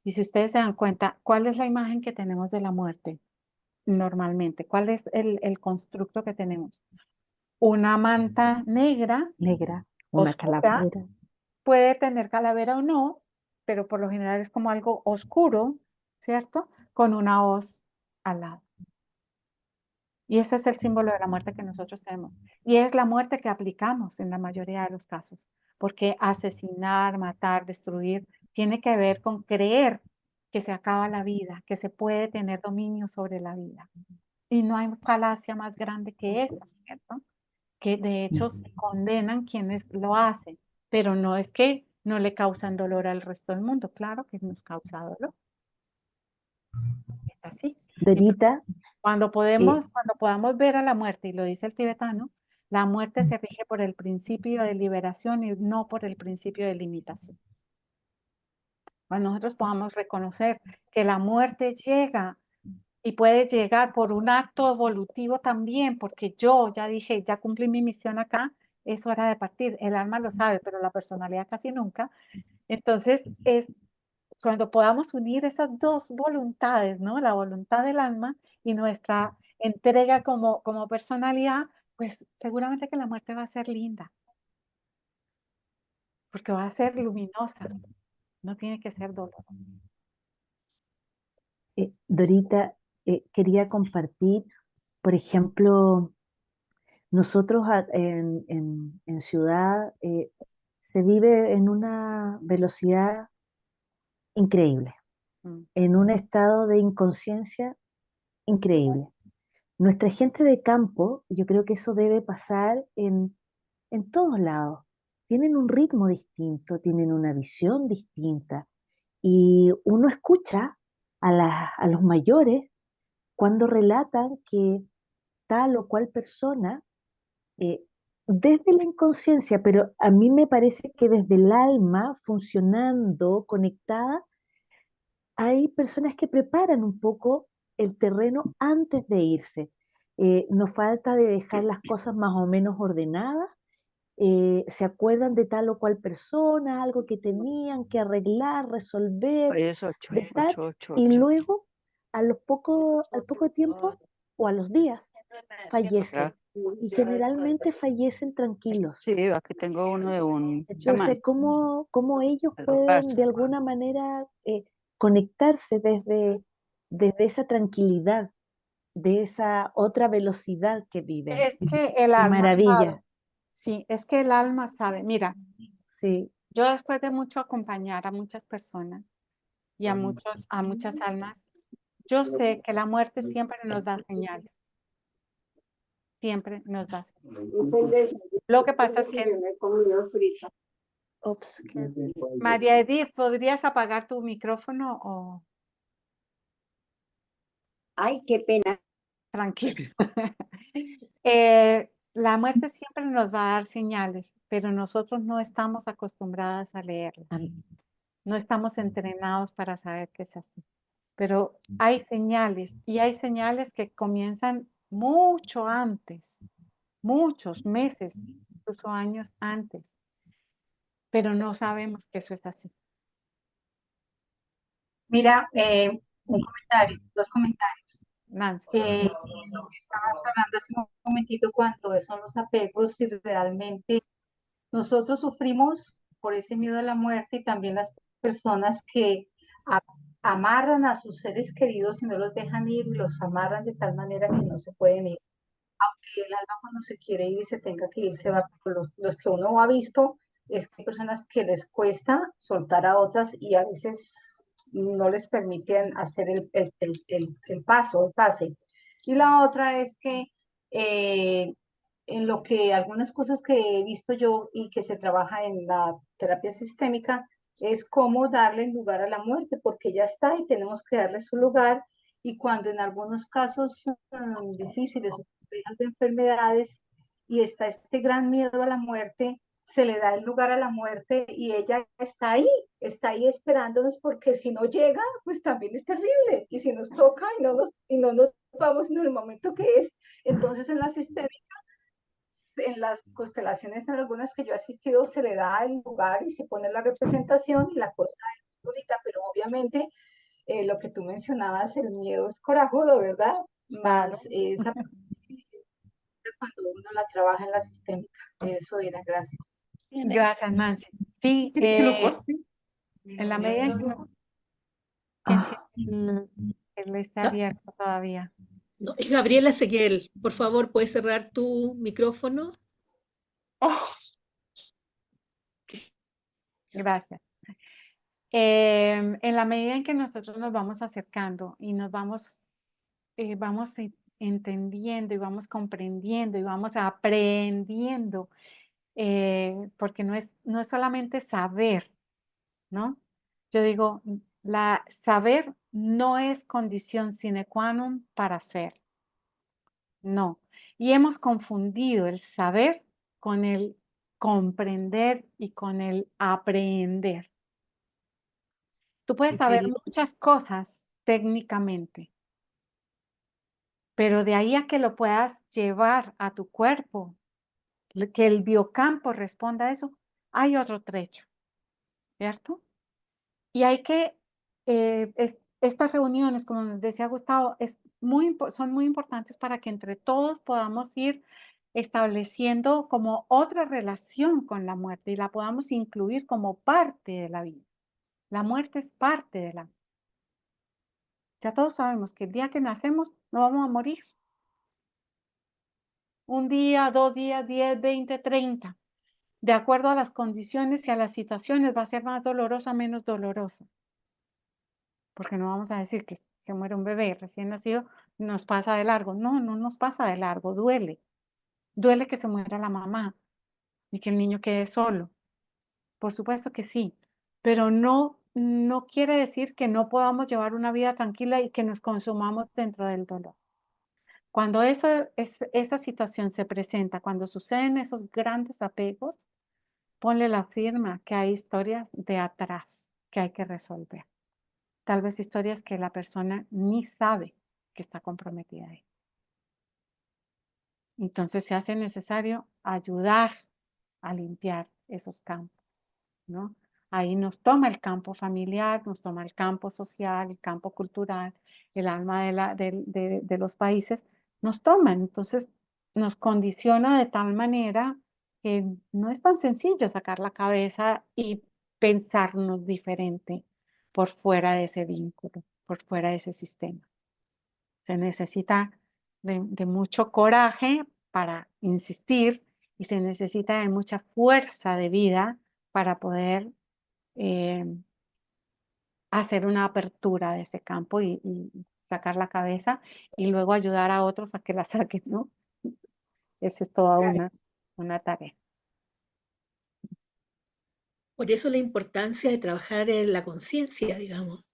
Y si ustedes se dan cuenta, ¿cuál es la imagen que tenemos de la muerte normalmente? ¿Cuál es el constructo que tenemos? Una manta negra, Negra, una oscura, calavera. puede tener calavera o no, pero por lo general es como algo oscuro, ¿cierto? Con una hoz al lado. Y ese es el símbolo de la muerte que nosotros tenemos. Y es la muerte que aplicamos en la mayoría de los casos, porque asesinar, matar, destruir, tiene que ver con creer que se acaba la vida, que se puede tener dominio sobre la vida. Y no hay falacia más grande que esa, ¿cierto? Que de hecho se condenan quienes lo hacen, pero no es que no le causan dolor al resto del mundo, claro que nos causa dolor. Es así. Dorita, Cuando podamos ver a la muerte, y lo dice el tibetano, la muerte se rige por el principio de liberación y no por el principio de limitación. Cuando nosotros podamos reconocer que la muerte llega y puede llegar por un acto evolutivo también, porque yo ya dije, ya cumplí mi misión acá, es hora de partir. El alma lo sabe, pero la personalidad casi nunca. Entonces, es cuando podamos unir esas dos voluntades, ¿no? La voluntad del alma y nuestra entrega como personalidad, pues seguramente que la muerte va a ser linda, porque va a ser luminosa, no tiene que ser dolorosa. Dorita, quería compartir, por ejemplo, nosotros en ciudad se vive en una velocidad increíble, Mm. en un estado de inconsciencia increíble. Nuestra gente de campo, yo creo que eso debe pasar en todos lados. Tienen un ritmo distinto, tienen una visión distinta. Y uno escucha a los mayores cuando relatan que tal o cual persona, eh, desde la inconsciencia, pero a mí me parece que desde el alma, funcionando, conectada, hay personas que preparan un poco el terreno antes de irse. Nos falta de dejar las cosas más o menos ordenadas, se acuerdan de tal o cual persona, algo que tenían que arreglar, resolver, dejar, y luego al poco tiempo o a los días fallecen. Y generalmente fallecen tranquilos. Sí, aquí tengo uno de un Entonces, chamán. ¿cómo ellos Te lo pueden paso. de alguna manera conectarse desde esa tranquilidad, de esa otra velocidad que viven? Es que el Qué alma sabe. maravilla. Sí, es que el alma sabe. Mira, Sí. yo después de mucho acompañar a muchas personas y a muchas almas, yo sé que la muerte siempre nos da señales. Siempre nos da señales. Lo que pasa es que Ups, María Edith, ¿podrías apagar tu micrófono o Ay, qué pena. tranquilo? La muerte siempre nos va a dar señales, pero nosotros no estamos acostumbradas a leerlas. No estamos entrenados para saber que es así. Pero hay señales y hay señales que comienzan mucho antes, muchos meses, incluso años antes, pero no sabemos que eso es así. Mira, un comentario, dos comentarios. Nancy. Lo que estabas hablando hace un momentito, cuando son los apegos y realmente nosotros sufrimos por ese miedo a la muerte y también las personas que amarran a sus seres queridos y no los dejan ir y los amarran de tal manera que no se pueden ir. Aunque el alma cuando se quiere ir y se tenga que ir, se va. Los que uno ha visto es que hay personas que les cuesta soltar a otras y a veces no les permiten hacer el paso, el pase. Y la otra es que en lo que algunas cosas que he visto yo y que se trabaja en la terapia sistémica es cómo darle lugar a la muerte, porque ya está y tenemos que darle su lugar. Y cuando en algunos casos difíciles o complejas de enfermedades y está este gran miedo a la muerte, se le da el lugar a la muerte y ella está ahí esperándonos, porque si no llega, pues también es terrible. Y si nos toca y no nos vamos en el momento que es, entonces en la sistémica, en las constelaciones, en algunas que yo he asistido, se le da el lugar y se pone la representación y la cosa bonita, pero obviamente lo que tú mencionabas, el miedo es corajudo, ¿verdad? Claro. Más esa cuando uno la trabaja en la sistémica. Eso era, gracias. Gracias, Nancy. Sí, Que lo corte. en la medida en que él está abierto todavía. No, es Gabriela Seguel. Por favor, ¿puedes cerrar tu micrófono? Gracias. En la medida en que nosotros nos vamos acercando y nos vamos, entendiendo y vamos comprendiendo y vamos aprendiendo, porque no es solamente saber, ¿no? Yo digo, saber no es condición sine qua non para ser. No. Y hemos confundido el saber con el comprender y con el aprender. Tú puedes saber muchas cosas técnicamente, pero de ahí a que lo puedas llevar a tu cuerpo, que el biocampo responda a eso, hay otro trecho, ¿cierto? Y hay que, estas reuniones, como nos decía Gustavo, son muy importantes para que entre todos podamos ir estableciendo como otra relación con la muerte y la podamos incluir como parte de la vida. La muerte es parte de la vida. Ya todos sabemos que el día que nacemos no vamos a morir. Un día, 2 días, 10, 20, 30. De acuerdo a las condiciones y a las situaciones, va a ser más dolorosa, menos dolorosa. Porque no vamos a decir que se muere un bebé recién nacido, nos pasa de largo. No, no nos pasa de largo, duele. Duele que se muera la mamá y que el niño quede solo. Por supuesto que sí, pero no quiere decir que no podamos llevar una vida tranquila y que nos consumamos dentro del dolor. Cuando esa situación se presenta, cuando suceden esos grandes apegos, ponle la firma que hay historias de atrás que hay que resolver. Tal vez historias que la persona ni sabe que está comprometida ahí. Entonces se hace necesario ayudar a limpiar esos campos, ¿no? Ahí nos toma el campo familiar, nos toma el campo social, el campo cultural, el alma de los países, nos toma. Entonces nos condiciona de tal manera que no es tan sencillo sacar la cabeza y pensarnos diferente por fuera de ese vínculo, por fuera de ese sistema. Se necesita de mucho coraje para insistir y se necesita de mucha fuerza de vida para poder hacer una apertura de ese campo y sacar la cabeza y luego ayudar a otros a que la saquen, ¿no? Esa es toda una tarea. Por eso la importancia de trabajar en la conciencia, digamos.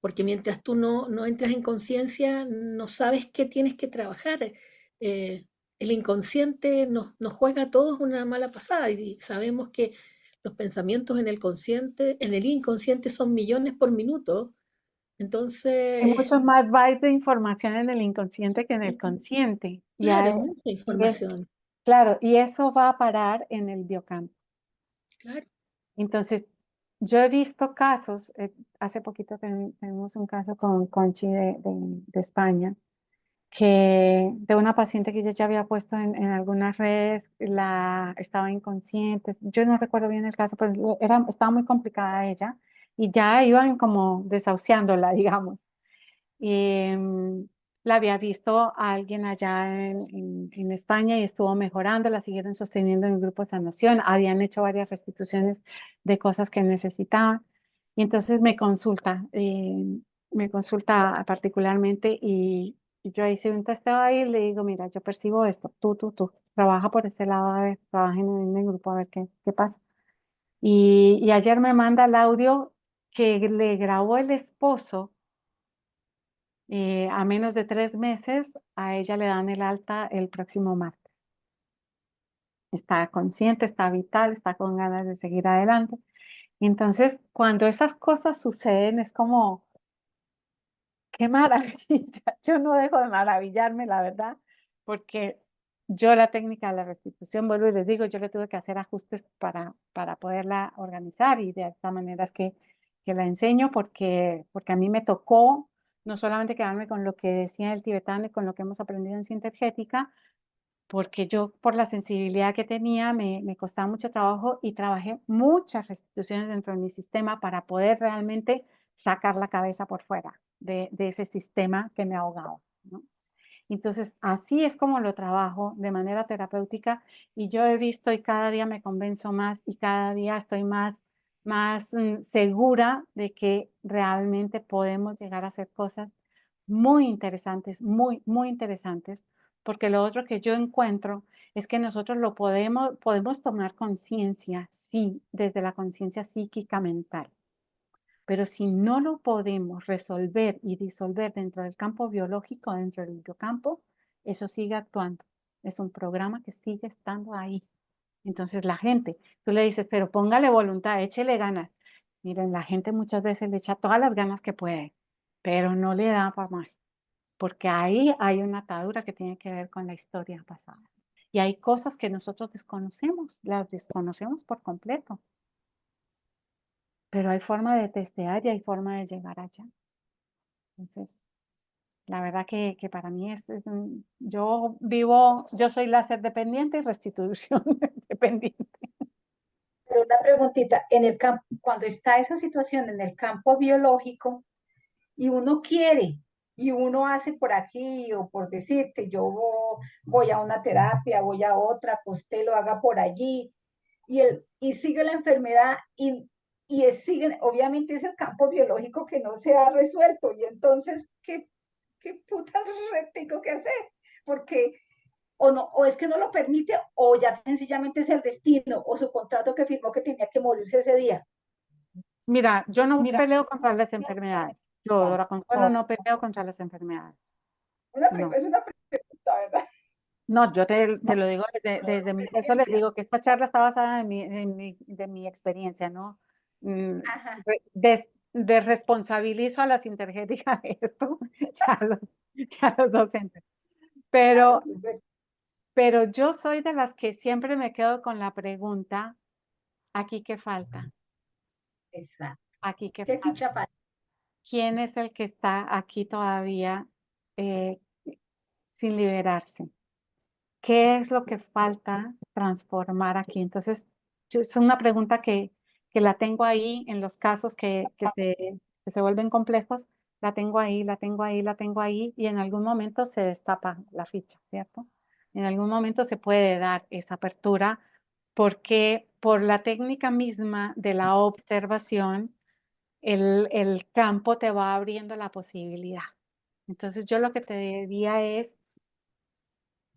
Porque mientras tú no entras en conciencia, no sabes qué tienes que trabajar. El inconsciente nos juega a todos una mala pasada y sabemos que los pensamientos en el inconsciente son millones por minuto. Hay Entonces, muchos más bytes de información en el inconsciente que en el consciente. Y claro, mucha información. claro, y eso va a parar en el biocampo. Claro. Entonces, yo he visto casos, hace poquito tenemos un caso con Conchi de España, de una paciente que ella ya había puesto en algunas redes, estaba inconsciente, yo no recuerdo bien el caso, pero estaba muy complicada ella y ya iban como desahuciándola, digamos. Y la había visto a alguien allá en España y estuvo mejorando, la siguieron sosteniendo en el grupo de sanación, habían hecho varias restituciones de cosas que necesitaban. Y entonces me consulta particularmente y yo ahí hice un testeo ahí y le digo, mira, yo percibo esto, tú, trabaja por ese lado, a ver, trabaja en el grupo, a ver qué pasa. Y ayer me manda el audio que le grabó el esposo. A menos de 3 meses, a ella le dan el alta el próximo martes. Está consciente, está vital, está con ganas de seguir adelante. Entonces, cuando esas cosas suceden, es como, qué maravilla. Yo no dejo de maravillarme, la verdad, porque yo la técnica de la restitución, vuelvo y les digo, yo le tuve que hacer ajustes para poderla organizar y de esta manera es que la enseño porque a mí me tocó no solamente quedarme con lo que decía el tibetano y con lo que hemos aprendido en Sintergética, porque yo por la sensibilidad que tenía me costaba mucho trabajo y trabajé muchas restituciones dentro de mi sistema para poder realmente sacar la cabeza por fuera de ese sistema que me ahogaba, ¿no? Entonces, así es como lo trabajo de manera terapéutica y yo he visto y cada día me convenzo más y cada día estoy más segura de que realmente podemos llegar a hacer cosas muy interesantes, muy, muy interesantes, porque lo otro que yo encuentro es que nosotros lo podemos tomar conciencia, sí, desde la conciencia psíquica mental. Pero si no lo podemos resolver y disolver dentro del campo biológico, dentro del biocampo, eso sigue actuando. Es un programa que sigue estando ahí. Entonces la gente, tú le dices, pero póngale voluntad, échele ganas. Miren, la gente muchas veces le echa todas las ganas que puede, pero no le da para más, porque ahí hay una atadura que tiene que ver con la historia pasada. Y hay cosas que nosotros desconocemos, las desconocemos por completo. Pero hay forma de testear y hay forma de llegar allá. Entonces, la verdad que para mí yo soy láser dependiente y restitución dependiente. Pero una preguntita, en el campo, cuando está esa situación en el campo biológico y uno quiere y uno hace por aquí o por decirte, yo voy a una terapia, voy a otra, que usted lo haga por allí y sigue la enfermedad sigue, obviamente es el campo biológico que no se ha resuelto y entonces, ¿qué putas tengo que hacer? Porque o no, o es que no lo permite, o ya sencillamente es el destino, o su contrato que firmó que tenía que morirse ese día. Mira, yo no peleo contra las enfermedades. Yo, Dora Consuelo, no peleo contra las enfermedades. No. Es una pregunta, ¿verdad? No, yo te lo digo desde mi eso les digo que esta charla está basada de mi experiencia, ¿no? Desresponsabilizo a la Sintergética de esto, ya los docentes. Pero yo soy de las que siempre me quedo con la pregunta, ¿aquí qué falta? Exacto. ¿Aquí qué ¿Qué falta? ficha falta? ¿Quién es el que está aquí todavía sin liberarse? ¿Qué es lo que falta transformar aquí? Entonces, es una pregunta que la tengo ahí en los casos que se vuelven complejos, la tengo ahí, la tengo ahí, la tengo ahí, y en algún momento se destapa la ficha, ¿cierto? En algún momento se puede dar esa apertura, porque por la técnica misma de la observación, el campo te va abriendo la posibilidad. Entonces, yo lo que te diría es,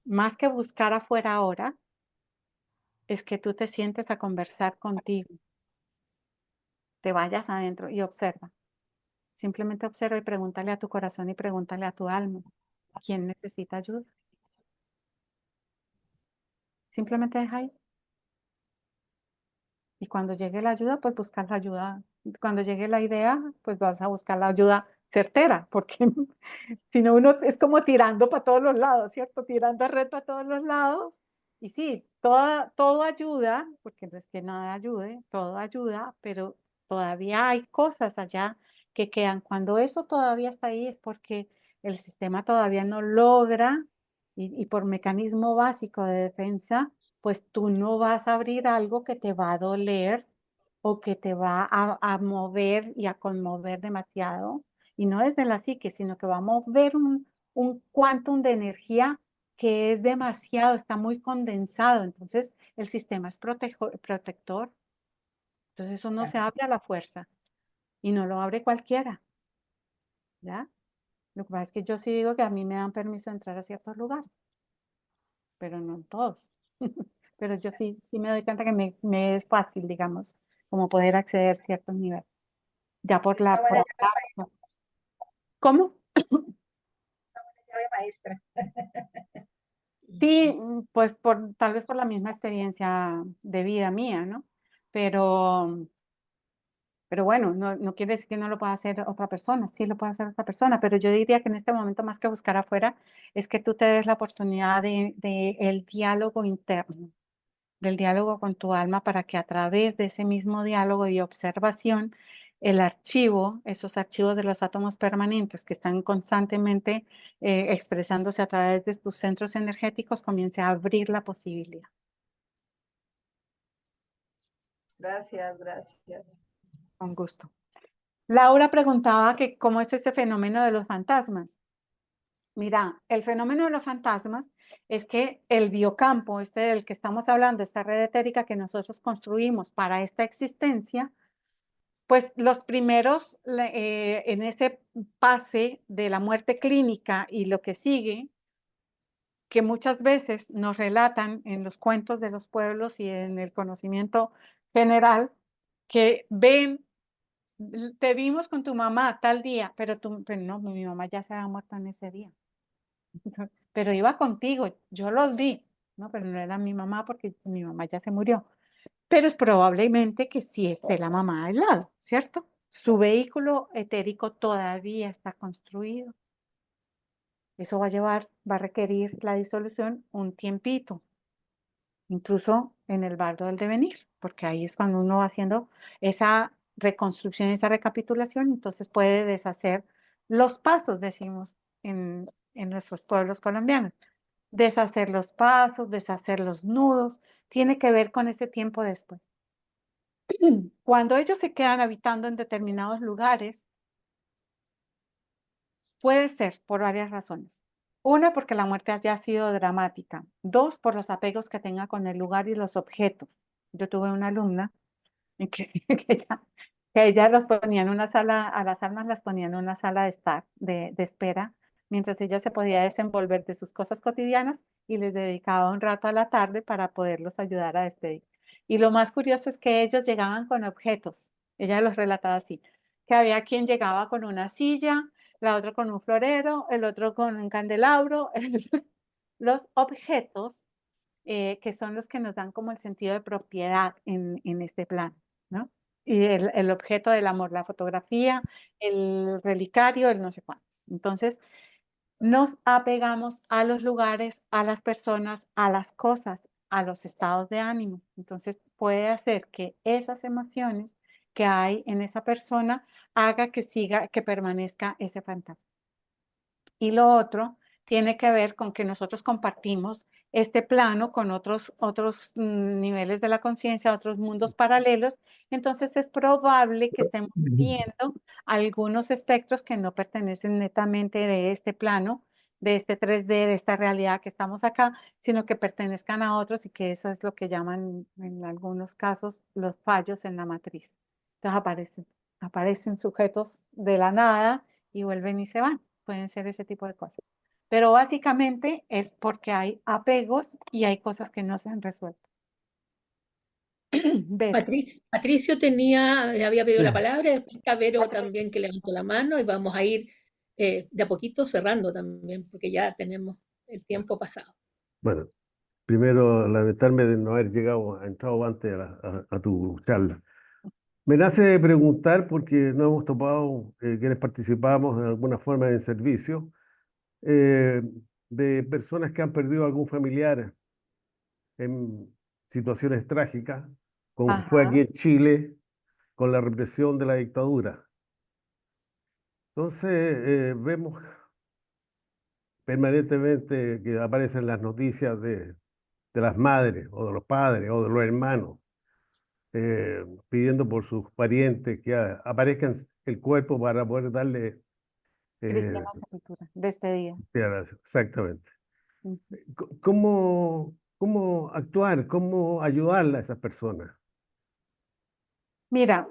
más que buscar afuera ahora, es que tú te sientes a conversar contigo, te vayas adentro y observa. Simplemente observa y pregúntale a tu corazón y pregúntale a tu alma, ¿quién necesita ayuda? Simplemente deja ahí. Y cuando llegue la ayuda, pues buscar la ayuda. Cuando llegue la idea, pues vas a buscar la ayuda certera, porque si no uno es como tirando para todos los lados, ¿cierto? Tirando a red para todos los lados. Y sí, todo ayuda, porque no es que nada ayude, todo ayuda, pero todavía hay cosas allá que quedan. Cuando eso todavía está ahí es porque el sistema todavía no logra, y por mecanismo básico de defensa, pues tú no vas a abrir algo que te va a doler o que te va a mover y a conmover demasiado. Y no desde la psique, sino que va a mover un quantum de energía que es demasiado, está muy condensado. Entonces, el sistema es protector. Entonces, eso no se abre a la fuerza y no lo abre cualquiera. ¿Ya? Lo que pasa es que yo sí digo que a mí me dan permiso de entrar a ciertos lugares, pero no todos. Pero yo sí me doy cuenta que me es fácil, digamos, como poder acceder a ciertos niveles. Ya por la... ¿Cómo? Llave maestra. Sí, pues tal vez por la misma experiencia de vida mía, ¿no? Pero bueno, no quiere decir que no lo pueda hacer otra persona, sí lo puede hacer otra persona, pero yo diría que en este momento más que buscar afuera, es que tú te des la oportunidad de el diálogo interno, del diálogo con tu alma, para que a través de ese mismo diálogo y observación el archivo, esos archivos de los átomos permanentes que están constantemente expresándose a través de tus centros energéticos, comience a abrir la posibilidad. Gracias, gracias. Con gusto. Laura preguntaba que cómo es ese fenómeno de los fantasmas. Mira, el fenómeno de los fantasmas es que el biocampo, este del que estamos hablando, esta red etérica que nosotros construimos para esta existencia, pues los primeros en ese pase de la muerte clínica y lo que sigue, que muchas veces nos relatan en los cuentos de los pueblos y en el conocimiento general, que ven, te vimos con tu mamá tal día, pero no, mi mamá ya se había muerto en ese día. Pero iba contigo, yo los vi, ¿no? Pero no era mi mamá porque mi mamá ya se murió. Pero es probablemente que sí esté la mamá al lado, ¿cierto? Su vehículo etérico todavía está construido. Eso va a requerir la disolución un tiempito, incluso en el bardo del devenir, porque ahí es cuando uno va haciendo esa reconstrucción, esa recapitulación, entonces puede deshacer los pasos, decimos en nuestros pueblos colombianos. Deshacer los pasos, deshacer los nudos, tiene que ver con ese tiempo después. Cuando ellos se quedan habitando en determinados lugares, puede ser por varias razones. Una, porque la muerte haya sido dramática. Dos, por los apegos que tenga con el lugar y los objetos. Yo tuve una alumna que ella los ponía en una sala, a las almas las ponía en una sala de estar, de espera, mientras ella se podía desenvolver de sus cosas cotidianas y les dedicaba un rato a la tarde para poderlos ayudar a despedir. Y lo más curioso es que ellos llegaban con objetos. Ella los relataba así, que había quien llegaba con una silla, la otra con un florero, el otro con un candelabro. Los objetos que son los que nos dan como el sentido de propiedad en este plano, ¿no? Y el objeto del amor, la fotografía, el relicario, el no sé cuántos. Entonces, nos apegamos a los lugares, a las personas, a las cosas, a los estados de ánimo. Entonces, puede hacer que esas emociones que hay en esa persona haga que siga, que permanezca ese fantasma. Y lo otro tiene que ver con que nosotros compartimos este plano con otros niveles de la conciencia, otros mundos paralelos. Entonces es probable que estemos viendo algunos espectros que no pertenecen netamente de este plano, de este 3D, de esta realidad que estamos acá, sino que pertenezcan a otros y que eso es lo que llaman en algunos casos los fallos en la matriz. Entonces aparecen sujetos de la nada y vuelven y se van. Pueden ser ese tipo de cosas. Pero básicamente es porque hay apegos y hay cosas que no se han resuelto. Patricio había pedido la palabra, después Vero también que levantó la mano y vamos a ir de a poquito cerrando también, porque ya tenemos el tiempo pasado. Bueno, primero lamentarme de no haber entrado antes a tu charla. Me nace preguntar, porque no hemos topado quienes participamos de alguna forma en servicio, de personas que han perdido algún familiar en situaciones trágicas, como fue aquí en Chile con la represión de la dictadura. Entonces, vemos permanentemente que aparecen las noticias de las madres o de los padres o de los hermanos pidiendo por sus parientes que aparezcan el cuerpo para poder darle cristiana sepultura, despedida. Exactamente. ¿Cómo actuar? ¿Cómo ayudarla a esas personas? Mira,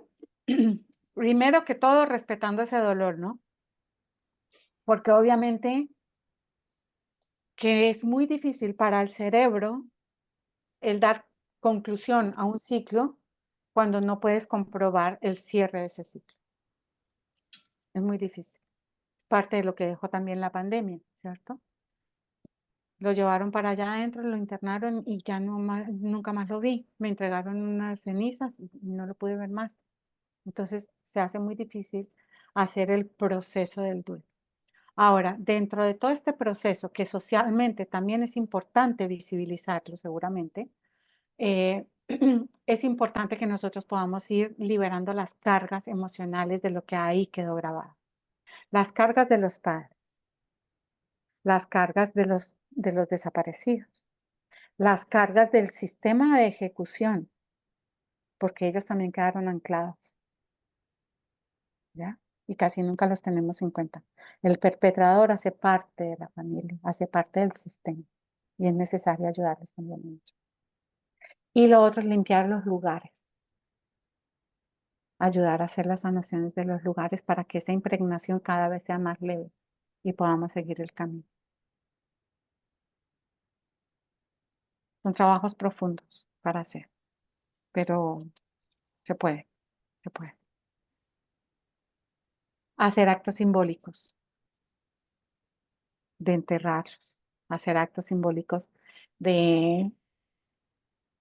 primero que todo respetando ese dolor, ¿no? Porque obviamente que es muy difícil para el cerebro el dar conclusión a un ciclo cuando no puedes comprobar el cierre de ese ciclo. Es muy difícil. Es parte de lo que dejó también la pandemia, ¿cierto? Lo llevaron para allá adentro, lo internaron y ya nunca más lo vi. Me entregaron unas cenizas y no lo pude ver más. Entonces se hace muy difícil hacer el proceso del duelo. Ahora, dentro de todo este proceso, que socialmente también es importante visibilizarlo seguramente, es importante que nosotros podamos ir liberando las cargas emocionales de lo que ahí quedó grabado. Las cargas de los padres, las cargas de los desaparecidos, las cargas del sistema de ejecución, porque ellos también quedaron anclados, ¿ya? Y casi nunca los tenemos en cuenta. El perpetrador hace parte de la familia, hace parte del sistema, y es necesario ayudarles también a ellos. Y lo otro es limpiar los lugares, ayudar a hacer las sanaciones de los lugares para que esa impregnación cada vez sea más leve y podamos seguir el camino. Son trabajos profundos para hacer, pero se puede, se puede. Hacer actos simbólicos de enterrarlos, hacer actos simbólicos de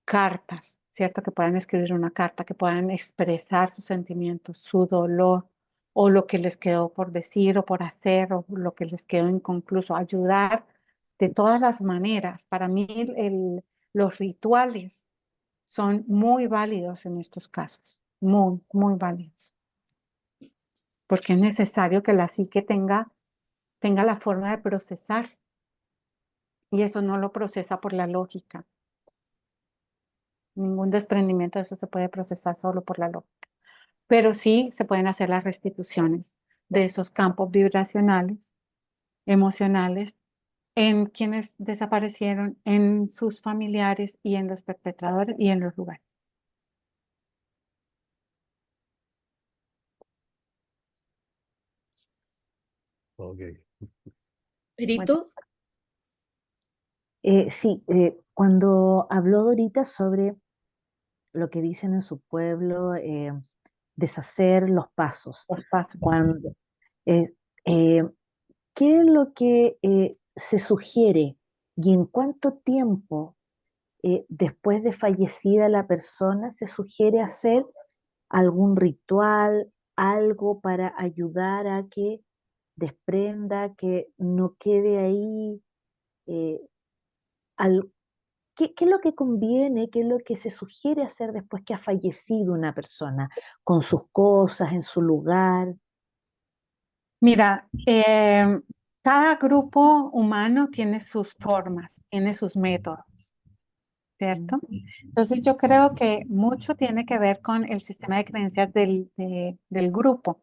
cartas, ¿cierto? Que puedan escribir una carta, que puedan expresar sus sentimientos, su dolor, o lo que les quedó por decir o por hacer, o lo que les quedó inconcluso. Ayudar de todas las maneras. Para mí los rituales son muy válidos en estos casos, muy, muy válidos. Porque es necesario que la psique tenga la forma de procesar. Y eso no lo procesa por la lógica. Ningún desprendimiento de eso se puede procesar solo por la lógica. Pero sí se pueden hacer las restituciones de esos campos vibracionales, emocionales, en quienes desaparecieron, en sus familiares y en los perpetradores y en los lugares. Ok. Perito, Sí, cuando habló Dorita sobre lo que dicen en su pueblo, deshacer los pasos, Los pasos. cuando, eh, eh, ¿qué es lo que se sugiere y en cuánto tiempo después de fallecida la persona se sugiere hacer algún ritual, algo para ayudar a que desprenda, que no quede ahí? eh, al- ¿Qué es lo que conviene? ¿Qué es lo que se sugiere hacer después que ha fallecido una persona? Con sus cosas, en su lugar. Mira, cada grupo humano tiene sus formas, tiene sus métodos, ¿cierto? Entonces yo creo que mucho tiene que ver con el sistema de creencias del grupo,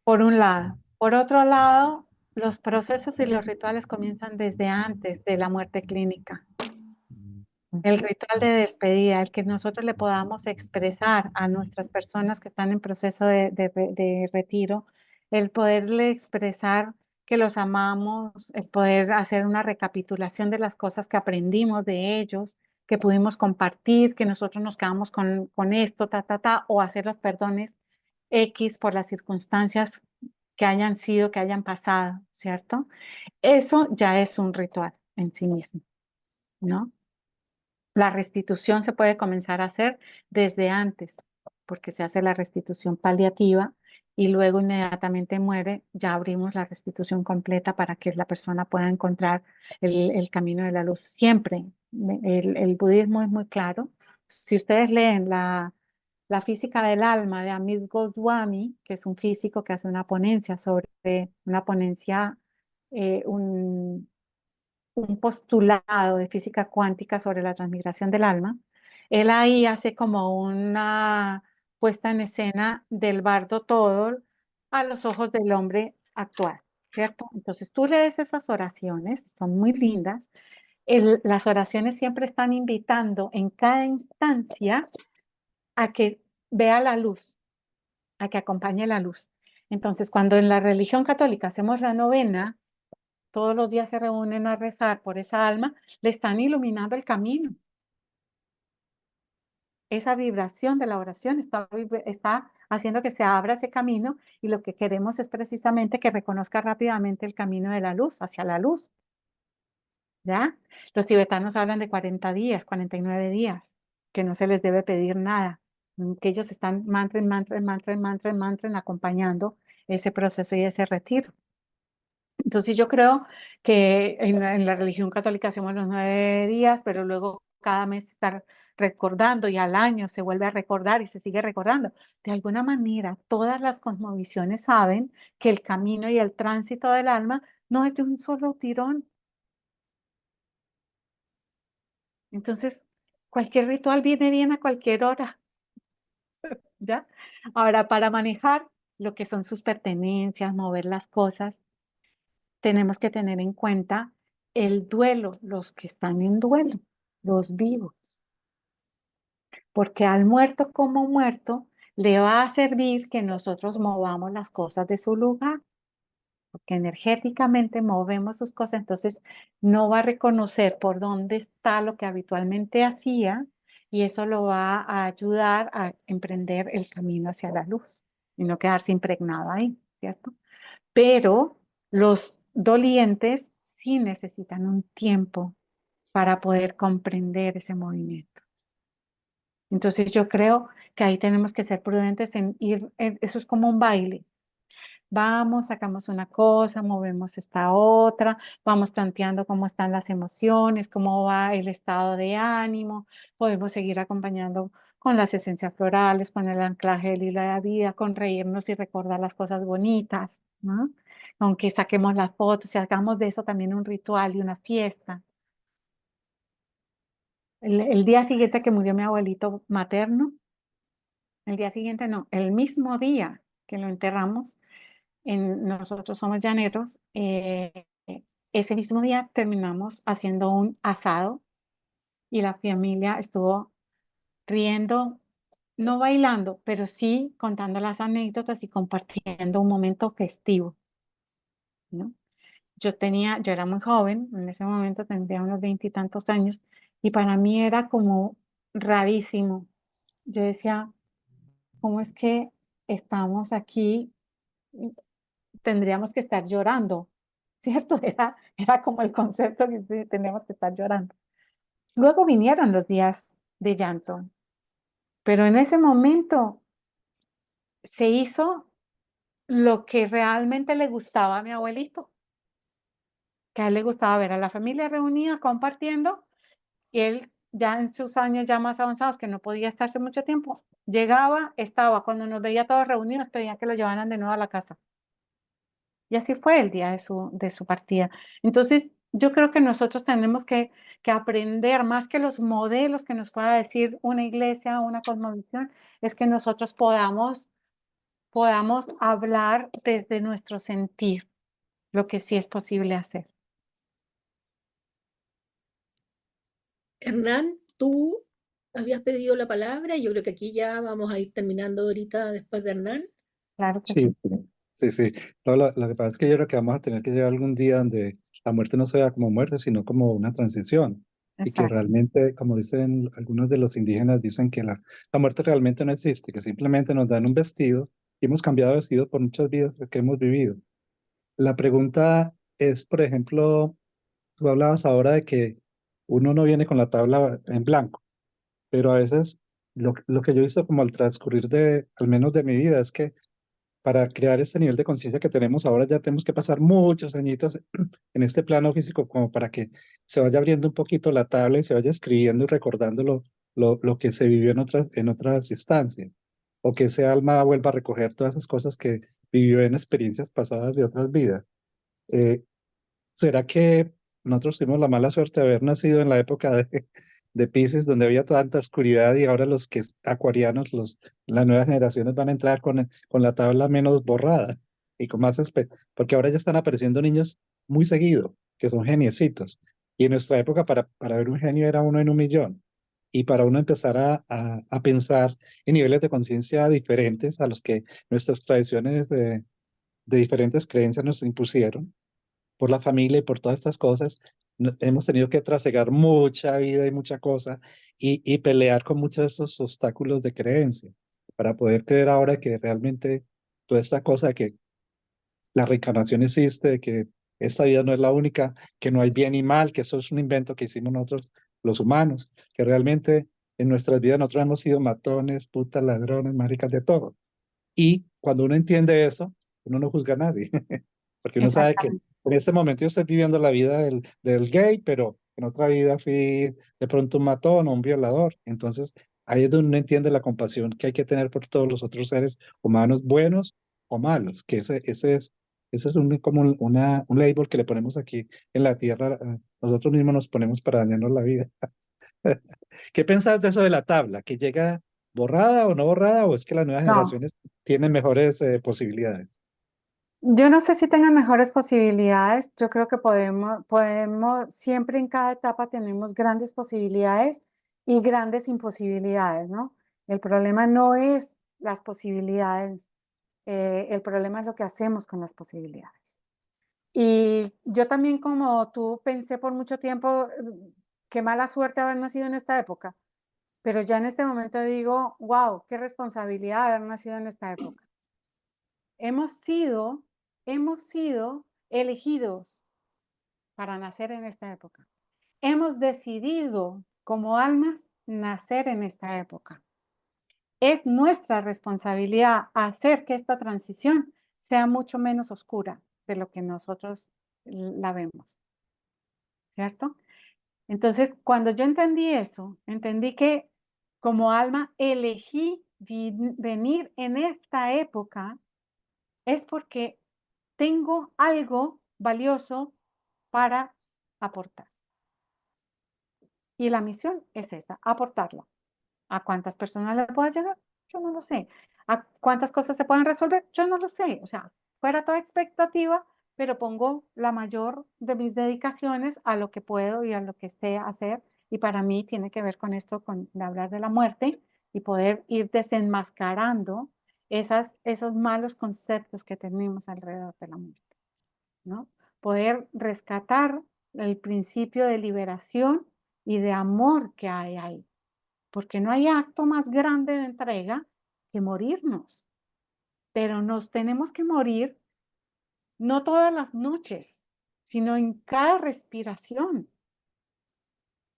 por un lado. Por otro lado, los procesos y los rituales comienzan desde antes de la muerte clínica. El ritual de despedida, el que nosotros le podamos expresar a nuestras personas que están en proceso de retiro, el poderle expresar que los amamos, el poder hacer una recapitulación de las cosas que aprendimos de ellos, que pudimos compartir, que nosotros nos quedamos con esto, o hacer los perdones X por las circunstancias que hayan sido, que hayan pasado, ¿cierto? Eso ya es un ritual en sí mismo, ¿no? La restitución se puede comenzar a hacer desde antes, porque se hace la restitución paliativa y luego inmediatamente muere, ya abrimos la restitución completa para que la persona pueda encontrar el camino de la luz. Siempre, el budismo es muy claro. Si ustedes leen la física del alma de Amit Goswami, que es un físico que hace una ponencia un postulado de física cuántica sobre la transmigración del alma, él ahí hace como una puesta en escena del bardo todo a los ojos del hombre actual, ¿cierto? Entonces tú lees esas oraciones, son muy lindas. Las oraciones siempre están invitando en cada instancia a que vea la luz, a que acompañe la luz. Entonces, cuando en la religión católica hacemos la novena, todos los días se reúnen a rezar por esa alma, le están iluminando el camino. Esa vibración de la oración está haciendo que se abra ese camino y lo que queremos es precisamente que reconozca rápidamente el camino de la luz, hacia la luz. ¿Ya? Los tibetanos hablan de 40 días, 49 días, que no se les debe pedir nada, que ellos están mantren acompañando ese proceso y ese retiro. Entonces yo creo que en la religión católica hacemos los 9 días, pero luego cada mes estar recordando y al año se vuelve a recordar y se sigue recordando. De alguna manera, todas las cosmovisiones saben que el camino y el tránsito del alma no es de un solo tirón. Entonces, cualquier ritual viene bien a cualquier hora, ¿ya? Ahora, para manejar lo que son sus pertenencias, mover las cosas, tenemos que tener en cuenta el duelo, los que están en duelo, los vivos. Porque al muerto como muerto le va a servir que nosotros movamos las cosas de su lugar, porque energéticamente movemos sus cosas, entonces no va a reconocer por dónde está lo que habitualmente hacía y eso lo va a ayudar a emprender el camino hacia la luz y no quedarse impregnado ahí, ¿cierto? Pero los dolientes sí necesitan un tiempo para poder comprender ese movimiento. Entonces yo creo que ahí tenemos que ser prudentes en ir, eso es como un baile. Vamos, sacamos una cosa, movemos esta otra, vamos tanteando cómo están las emociones, cómo va el estado de ánimo, podemos seguir acompañando con las esencias florales, con el anclaje del hilo de la vida, con reírnos y recordar las cosas bonitas, ¿no? Aunque saquemos las fotos y hagamos de eso también un ritual y una fiesta. El día siguiente que murió mi abuelito materno, el día siguiente no, el mismo día que lo enterramos, nosotros somos llaneros, ese mismo día terminamos haciendo un asado y la familia estuvo riendo, no bailando, pero sí contando las anécdotas y compartiendo un momento festivo, ¿no? Yo era muy joven, en ese momento tendría unos 20 y tantos años, y para mí era como rarísimo. Yo decía, ¿cómo es que estamos aquí? Tendríamos que estar llorando, ¿cierto? Era como el concepto que sí, tendríamos que estar llorando. Luego vinieron los días de llanto, pero en ese momento se hizo lo que realmente le gustaba a mi abuelito, que a él le gustaba ver a la familia reunida compartiendo, y él ya en sus años ya más avanzados, que no podía estarse mucho tiempo, llegaba, estaba, cuando nos veía todos reunidos, pedía que lo llevaran de nuevo a la casa. Y así fue el día de su partida. Entonces, yo creo que nosotros tenemos que aprender, más que los modelos que nos pueda decir una iglesia, una cosmovisión, es que nosotros podamos hablar desde nuestro sentir, lo que sí es posible hacer. Hernán, tú habías pedido la palabra y yo creo que aquí ya vamos a ir terminando ahorita después de Hernán. Claro que Sí, sí, sí. No, lo que pasa es que yo creo que vamos a tener que llegar algún día donde la muerte no sea como muerte, sino como una transición. Y que Exacto. realmente, como dicen algunos de los indígenas, dicen que la muerte realmente no existe, que simplemente nos dan un vestido y hemos cambiado de vestido por muchas vidas que hemos vivido. La pregunta es, por ejemplo, tú hablabas ahora de que uno no viene con la tabla en blanco, pero a veces lo que yo he visto como al transcurrir al menos de mi vida, es que para crear este nivel de conciencia que tenemos ahora ya tenemos que pasar muchos añitos en este plano físico como para que se vaya abriendo un poquito la tabla y se vaya escribiendo y recordando lo que se vivió en otras instancias, o que ese alma vuelva a recoger todas esas cosas que vivió en experiencias pasadas de otras vidas. Eh, ¿Será que nosotros tuvimos la mala suerte de haber nacido en la época de Piscis, donde había tanta oscuridad, y ahora los que acuarianos, las nuevas generaciones van a entrar con la tabla menos borrada y con más porque ahora ya están apareciendo niños muy seguido, que son geniecitos. Y en nuestra época para ver un genio era uno en 1.000.000. Y para uno empezar a pensar en niveles de conciencia diferentes a los que nuestras tradiciones de diferentes creencias nos impusieron, por la familia y por todas estas cosas, hemos tenido que trasegar mucha vida y mucha cosa y pelear con muchos de esos obstáculos de creencia para poder creer ahora que realmente toda esta cosa de que la reencarnación existe, de que esta vida no es la única, que no hay bien y mal, que eso es un invento que hicimos nosotros los humanos, que realmente en nuestras vidas nosotros hemos sido matones, putas, ladrones, maricas, de todo. Y cuando uno entiende eso, uno no juzga a nadie, porque uno sabe que Exactamente. en este momento yo estoy viviendo la vida del gay, pero en otra vida fui de pronto un matón o un violador. Entonces, ahí es donde uno entiende la compasión que hay que tener por todos los otros seres humanos, buenos o malos, que ese es como un label que le ponemos aquí en la tierra, nosotros mismos nos ponemos para dañarnos la vida. ¿Qué pensás de eso de la tabla? ¿Que llega borrada o no borrada, o es que las nuevas No, generaciones tienen mejores posibilidades? yo no sé si tengan mejores posibilidades. Yo creo que siempre en cada etapa tenemos grandes posibilidades y grandes imposibilidades, ¿no? El problema no es las posibilidades, el problema es lo que hacemos con las posibilidades. Y yo también, como tú, pensé por mucho tiempo, qué mala suerte haber nacido en esta época, pero ya en este momento digo, wow, qué responsabilidad haber nacido en esta época. Hemos sido elegidos para nacer en esta época. Hemos decidido como almas nacer en esta época. Es nuestra responsabilidad hacer que esta transición sea mucho menos oscura de lo que nosotros la vemos, ¿cierto? Entonces, cuando yo entendí eso, entendí que como alma elegí venir en esta época, es porque tengo algo valioso para aportar. Y la misión es esa, aportarla. ¿A cuántas personas le pueda llegar? Yo no lo sé. ¿A cuántas cosas se pueden resolver? Yo no lo sé. O sea, fuera toda expectativa, pero pongo la mayor de mis dedicaciones a lo que puedo y a lo que sé hacer. Y para mí tiene que ver con esto, con hablar de la muerte y poder ir desenmascarando esos malos conceptos que tenemos alrededor de la muerte, ¿no? Poder rescatar el principio de liberación y de amor que hay ahí. Porque no hay acto más grande de entrega que morirnos. Pero nos tenemos que morir no todas las noches, sino en cada respiración.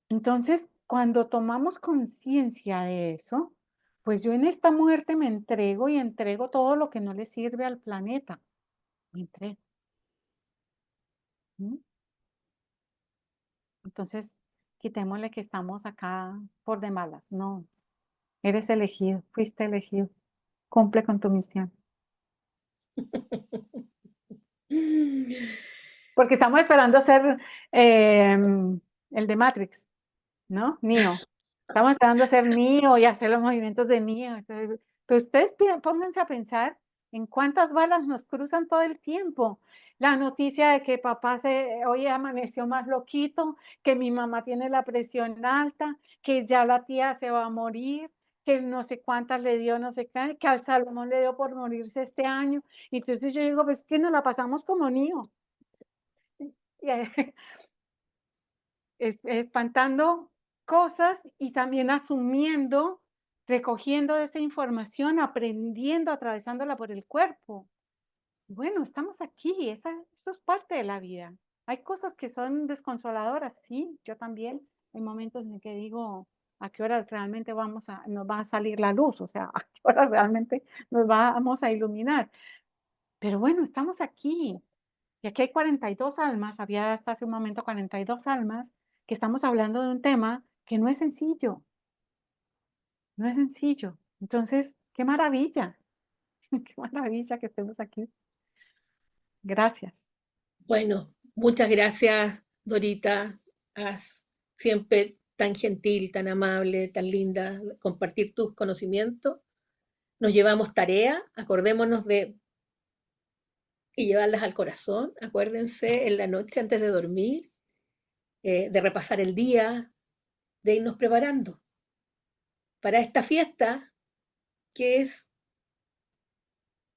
Entonces, cuando tomamos conciencia de eso, pues yo en esta muerte me entrego y entrego todo lo que no le sirve al planeta. Me entrego. ¿Mm? Entonces, quitémosle que estamos acá por de malas. No, eres elegido, fuiste elegido. Cumple con tu misión. Porque estamos esperando ser el de Matrix, ¿no? Neo. Estamos esperando ser Neo y hacer los movimientos de Neo. Pero ustedes pónganse a pensar en cuántas balas nos cruzan todo el tiempo. La noticia de que papá hoy amaneció más loquito, que mi mamá tiene la presión alta, que ya la tía se va a morir, que no sé cuántas le dio, no sé qué, que al Salomón le dio por morirse este año. Y entonces yo digo, pues que nos la pasamos como Neo. Espantando cosas y también asumiendo, recogiendo esa información, aprendiendo, atravesándola por el cuerpo. Bueno, estamos aquí, eso es parte de la vida. Hay cosas que son desconsoladoras, sí, yo también. Hay momentos en que digo, ¿a qué hora realmente nos va a salir la luz? O sea, ¿a qué hora realmente nos vamos a iluminar? Pero bueno, estamos aquí. Y aquí hay 42 almas, había hasta hace un momento 42 almas, que estamos hablando de un tema que no es sencillo. No es sencillo. Entonces, qué maravilla. Qué maravilla que estemos aquí. Gracias. Bueno, muchas gracias, Dorita. Has siempre tan gentil, tan amable, tan linda, compartir tus conocimientos. Nos llevamos tarea, acordémonos y llevarlas al corazón. Acuérdense en la noche antes de dormir, de repasar el día, de irnos preparando para esta fiesta que es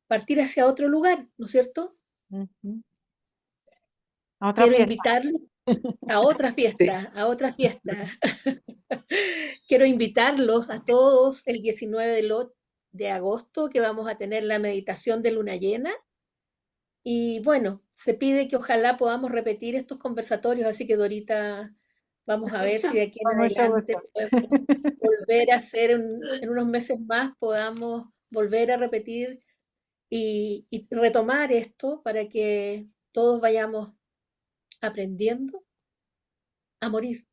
partir hacia otro lugar, ¿no es cierto? A otra Quiero fiesta. invitarlos a otra fiesta, a otra fiesta. Quiero invitarlos a todos el 19 de agosto, que vamos a tener la meditación de luna llena. Y bueno, se pide que ojalá podamos repetir estos conversatorios, así que Dorita, vamos a ver si de aquí en Con mucho adelante gusto. podemos volver a hacer en unos meses más, podamos volver a repetir y retomar esto para que todos vayamos aprendiendo a morir,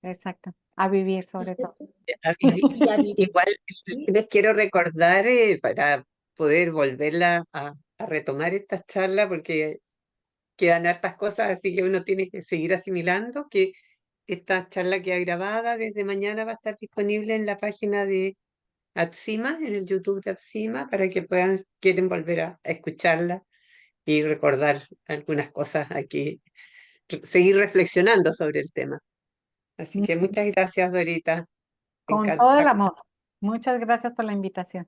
Exacto. A vivir ¿no es sobre todo. cierto? A vivir. Y a vivir. Igual ¿Sí? les quiero recordar para poder volverla a retomar esta charla, porque quedan hartas cosas, así que uno tiene que seguir asimilando, que esta charla queda grabada desde mañana, va a estar disponible en la página de ATSIMA, en el YouTube de ATSIMA, para que quieren volver a escucharla y recordar algunas cosas aquí, seguir reflexionando sobre el tema. Así que muchas gracias, Dorita. Con todo el Encantada. amor. Muchas gracias por la invitación.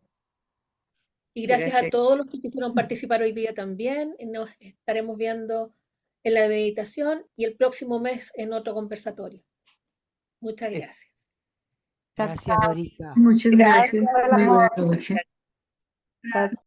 Y gracias a Gracias. todos los que quisieron participar hoy día también. Nos estaremos viendo en la meditación y el próximo mes en otro conversatorio. Muchas gracias. Gracias, Dorita. Muchas gracias. Todo el Muy amor. buena noche. Gracias.